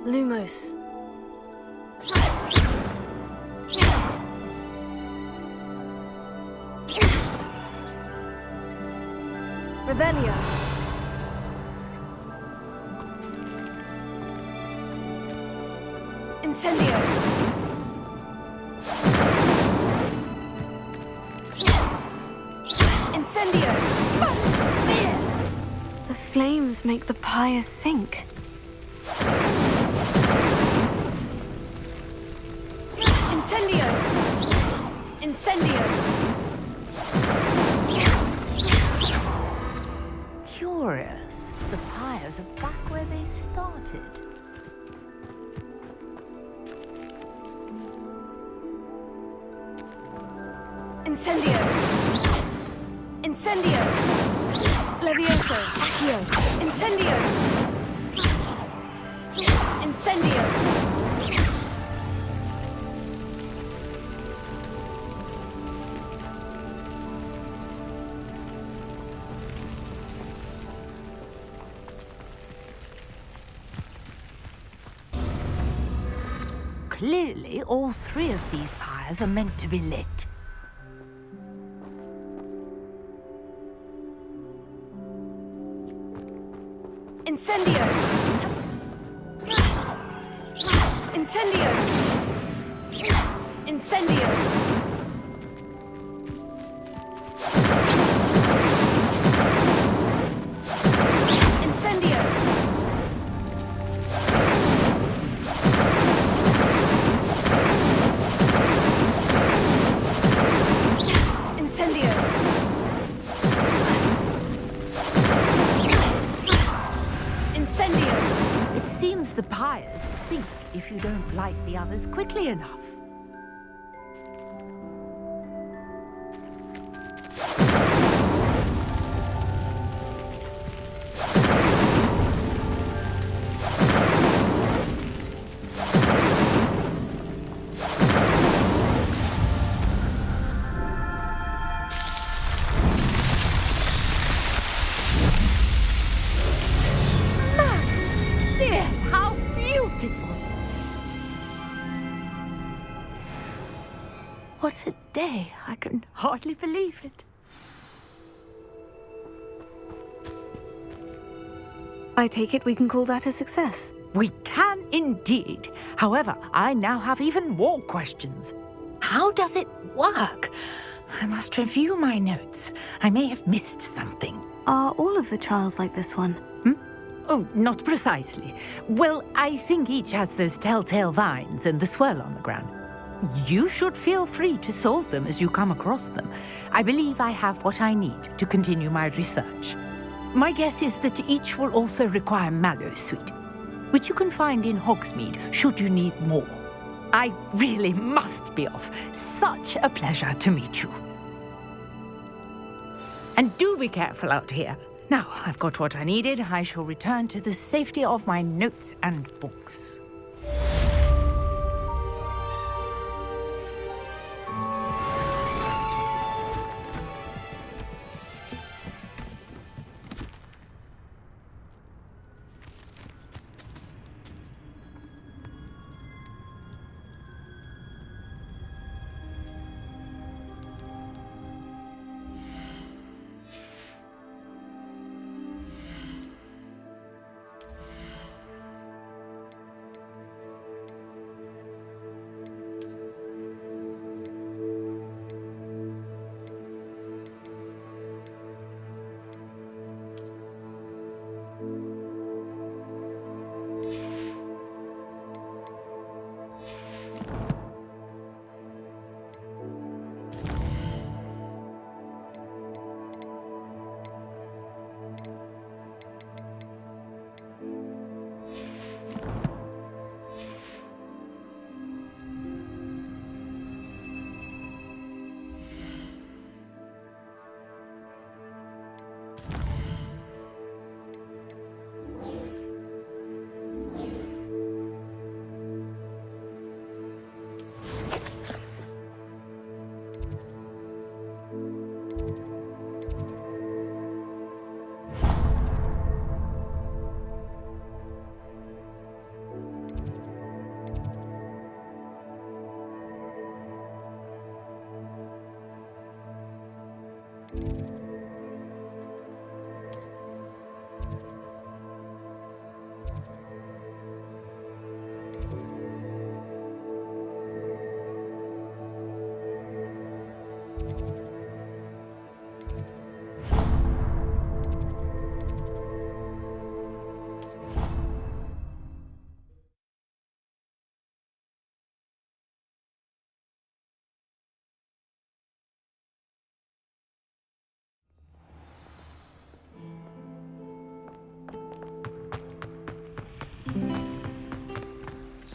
Lumos. Revelio. Incendio. Incendio. The flames make the pyre sink. Incendio. Incendio. Curious. The pyres are back where they started. Incendio. Incendio. Levioso. Accio. Incendio. Incendio. Clearly, all three of these pyres are meant to be lit. Incendio. Incendio. Incendio. Incendio. Incendio. Incendio. It seems the pyres sink if you don't light the others quickly enough. What a day! I can hardly believe it. I take it we can call that a success. We can indeed. However, I now have even more questions. How does it work? I must review my notes. I may have missed something. Are all of the trials like this one? Oh, not precisely. Well, I think each has those telltale vines and the swirl on the ground. You should feel free to solve them as you come across them. I believe I have what I need to continue my research. My guess is that each will also require mallow sweet, which you can find in Hogsmeade should you need more. I really must be off. Such a pleasure to meet you. And do be careful out here. Now, I've got what I needed. I shall return to the safety of my notes and books.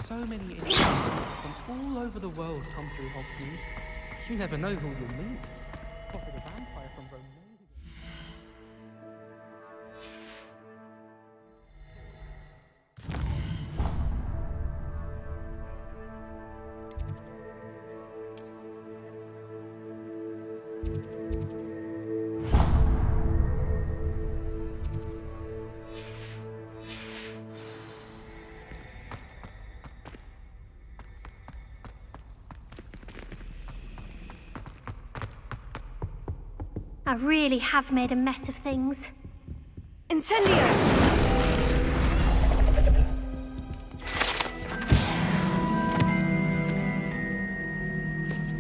So many individuals from all over the world come through Hogsmeade. You never know who you'll meet. Spotted a vampire from Rome. I really have made a mess of things. Incendio!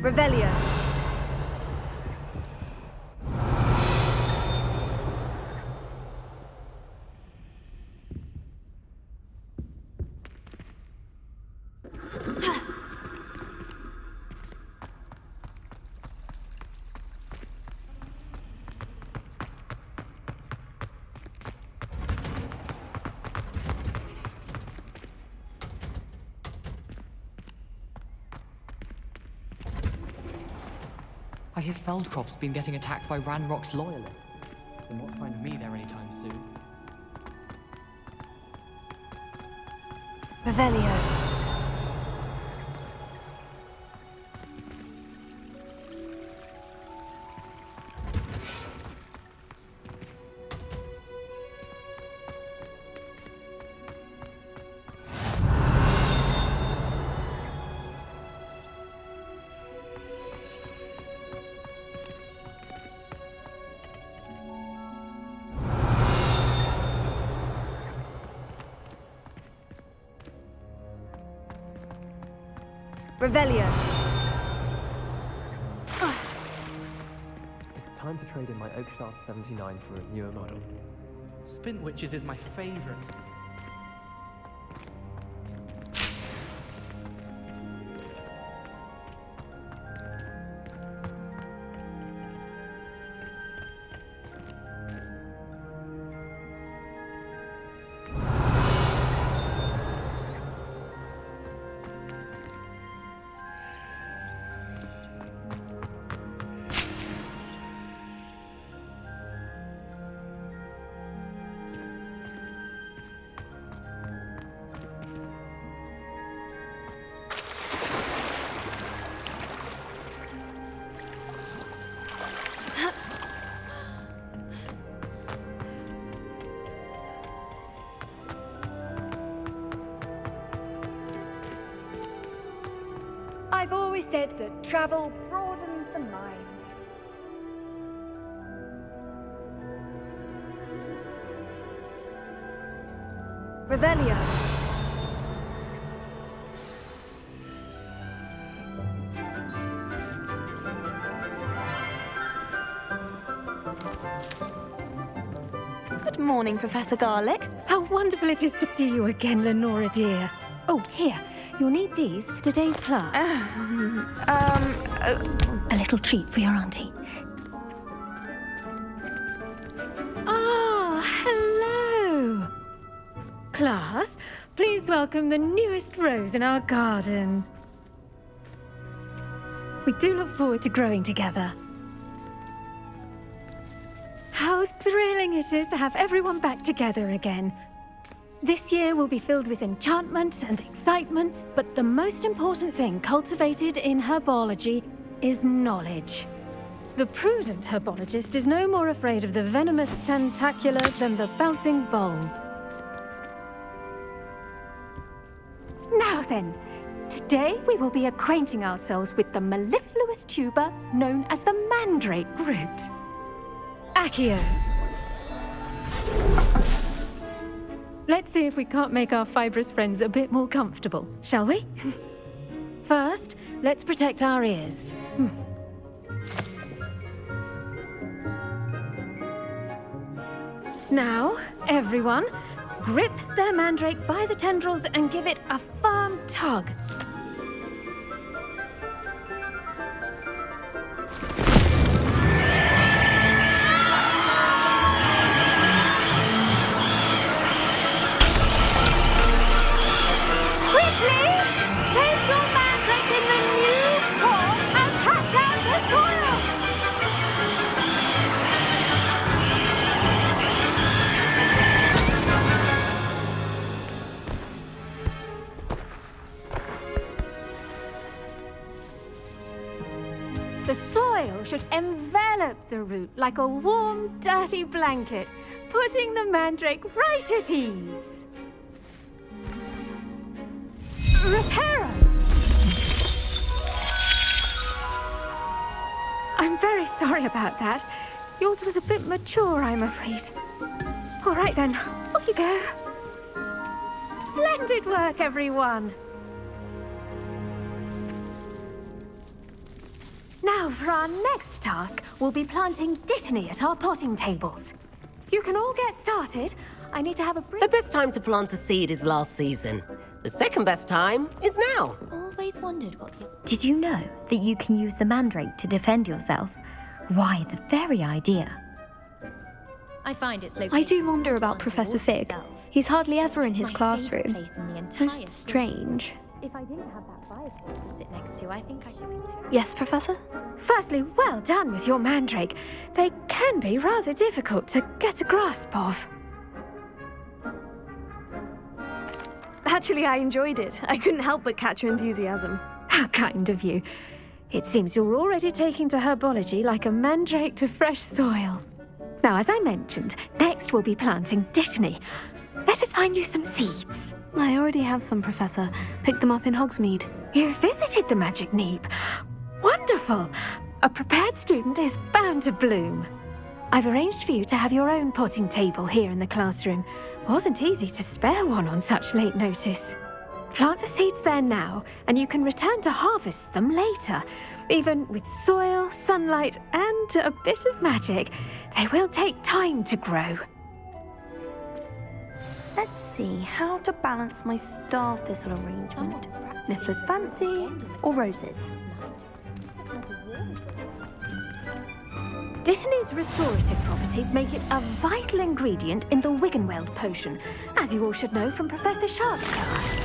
Revelio. I hear Feldcroft's been getting attacked by Ranrock's loyalists. They're not finding me there anytime soon. Revelio. Revelio. It's time to trade in my Oakshaft 79 for a newer model. Spin witches is my favorite. I've always said that travel broadens the mind. Revelio. Good morning, Professor Garlick. How wonderful it is to see you again, Lenora dear. Oh, here. You'll need these for today's class. A little treat for your auntie. Ah, hello. Class, please welcome the newest rose in our garden. We do look forward to growing together. How thrilling it is to have everyone back together again. This year will be filled with enchantment and excitement, but the most important thing cultivated in herbology is knowledge. The prudent herbologist is no more afraid of the venomous tentacula than the bouncing bulb. Now then, today we will be acquainting ourselves with the mellifluous tuber known as the mandrake root. Accio. Let's see if we can't make our fibrous friends a bit more comfortable, shall we? First, let's protect our ears. Now, everyone, grip their mandrake by the tendrils and give it a firm tug. The soil should envelop the root like a warm, dirty blanket, putting the mandrake right at ease. Reparo! I'm very sorry about that. Yours was a bit mature, I'm afraid. All right then, off you go. Splendid work, everyone. Now, for our next task, we'll be planting dittany at our potting tables. You can all get started. I need to have a brief... The best time to plant a seed is last season. The second best time is now. Always wondered what the... Did you know that you can use the mandrake to defend yourself? Why, the very idea. I find it's I do wonder about Professor Fig. He's hardly ever in his classroom. Most strange. If I didn't have that Bible to sit next to, I think I should be terrible. Yes, Professor? Firstly, well done with your mandrake. They can be rather difficult to get a grasp of. Actually, I enjoyed it. I couldn't help but catch your enthusiasm. How kind of you. It seems you're already taking to herbology like a mandrake to fresh soil. Now, as I mentioned, next we'll be planting dittany. Let us find you some seeds. I already have some, Professor. Picked them up in Hogsmeade. You visited the Magic Neep. Wonderful! A prepared student is bound to bloom. I've arranged for you to have your own potting table here in the classroom. Wasn't easy to spare one on such late notice. Plant the seeds there now, and you can return to harvest them later. Even with soil, sunlight, and a bit of magic, they will take time to grow. Let's see how to balance my star thistle arrangement. Niffler's fancy or roses? Dittany's restorative properties make it a vital ingredient in the Wiggenweld potion, as you all should know from Professor Sharp's class.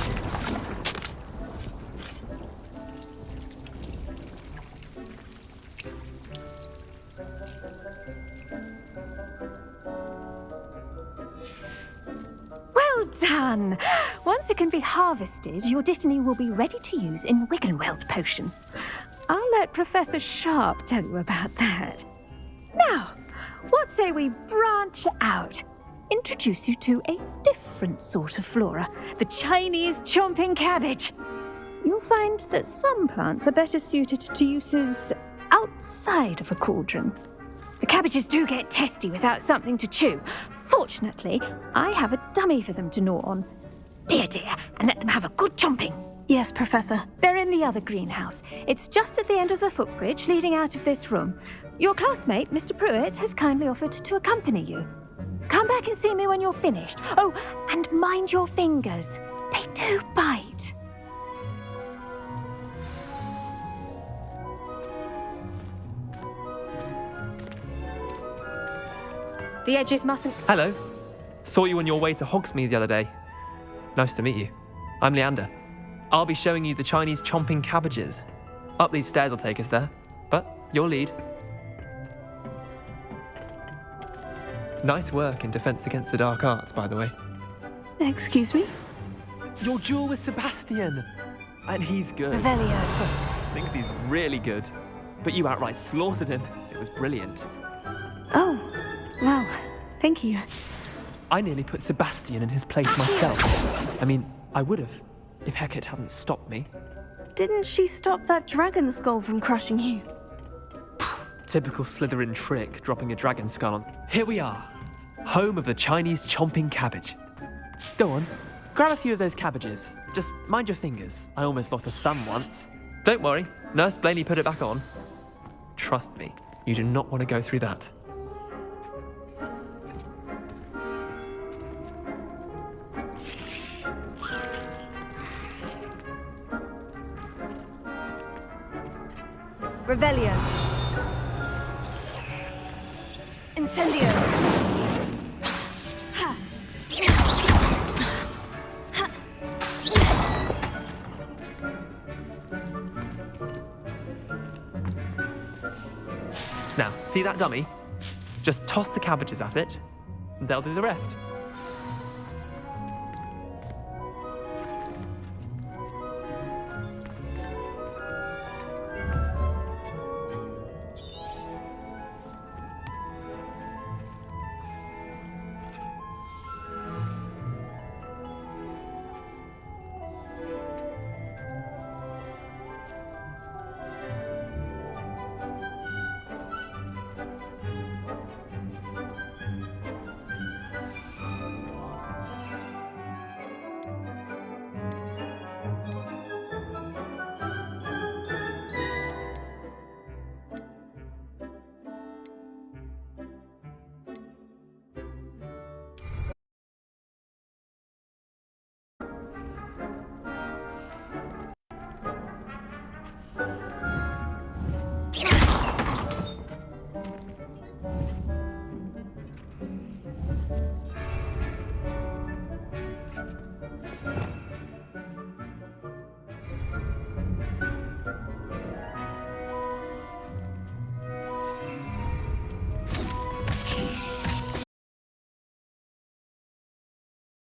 Well done! Once it can be harvested, your Dittany will be ready to use in Wiggenweld potion. I'll let Professor Sharp tell you about that. Now, what say we branch out? Introduce you to a different sort of flora, the Chinese chomping cabbage. You'll find that some plants are better suited to uses outside of a cauldron. The cabbages do get testy without something to chew. Fortunately, I have a dummy for them to gnaw on. Here, dear, and let them have a good chomping. Yes, Professor. They're in the other greenhouse. It's just at the end of the footbridge leading out of this room. Your classmate, Mr. Pruitt, has kindly offered to accompany you. Come back and see me when you're finished. Oh, and mind your fingers. They do bite. The edges mustn't... Hello. Saw you on your way to Hogsmeade the other day. Nice to meet you. I'm Leander. I'll be showing you the Chinese chomping cabbages. Up these stairs will take us there, but your lead. Nice work in Defense Against the Dark Arts, by the way. Excuse me? Your duel with Sebastian! And he's good. Revelio. Thinks he's really good. But you outright slaughtered him. It was brilliant. Oh, well, thank you. I nearly put Sebastian in his place myself. I mean, I would have, if Hecate hadn't stopped me. Didn't she stop that dragon skull from crushing you? Typical Slytherin trick, dropping a dragon skull on. Here we are, home of the Chinese chomping cabbage. Go on, grab a few of those cabbages. Just mind your fingers. I almost lost a thumb once. Don't worry, Nurse Blaney put it back on. Trust me, you do not want to go through that. Revelio. Incendio. Ha. Ha. Now, see that dummy? Just toss the cabbages at it, and they'll do the rest.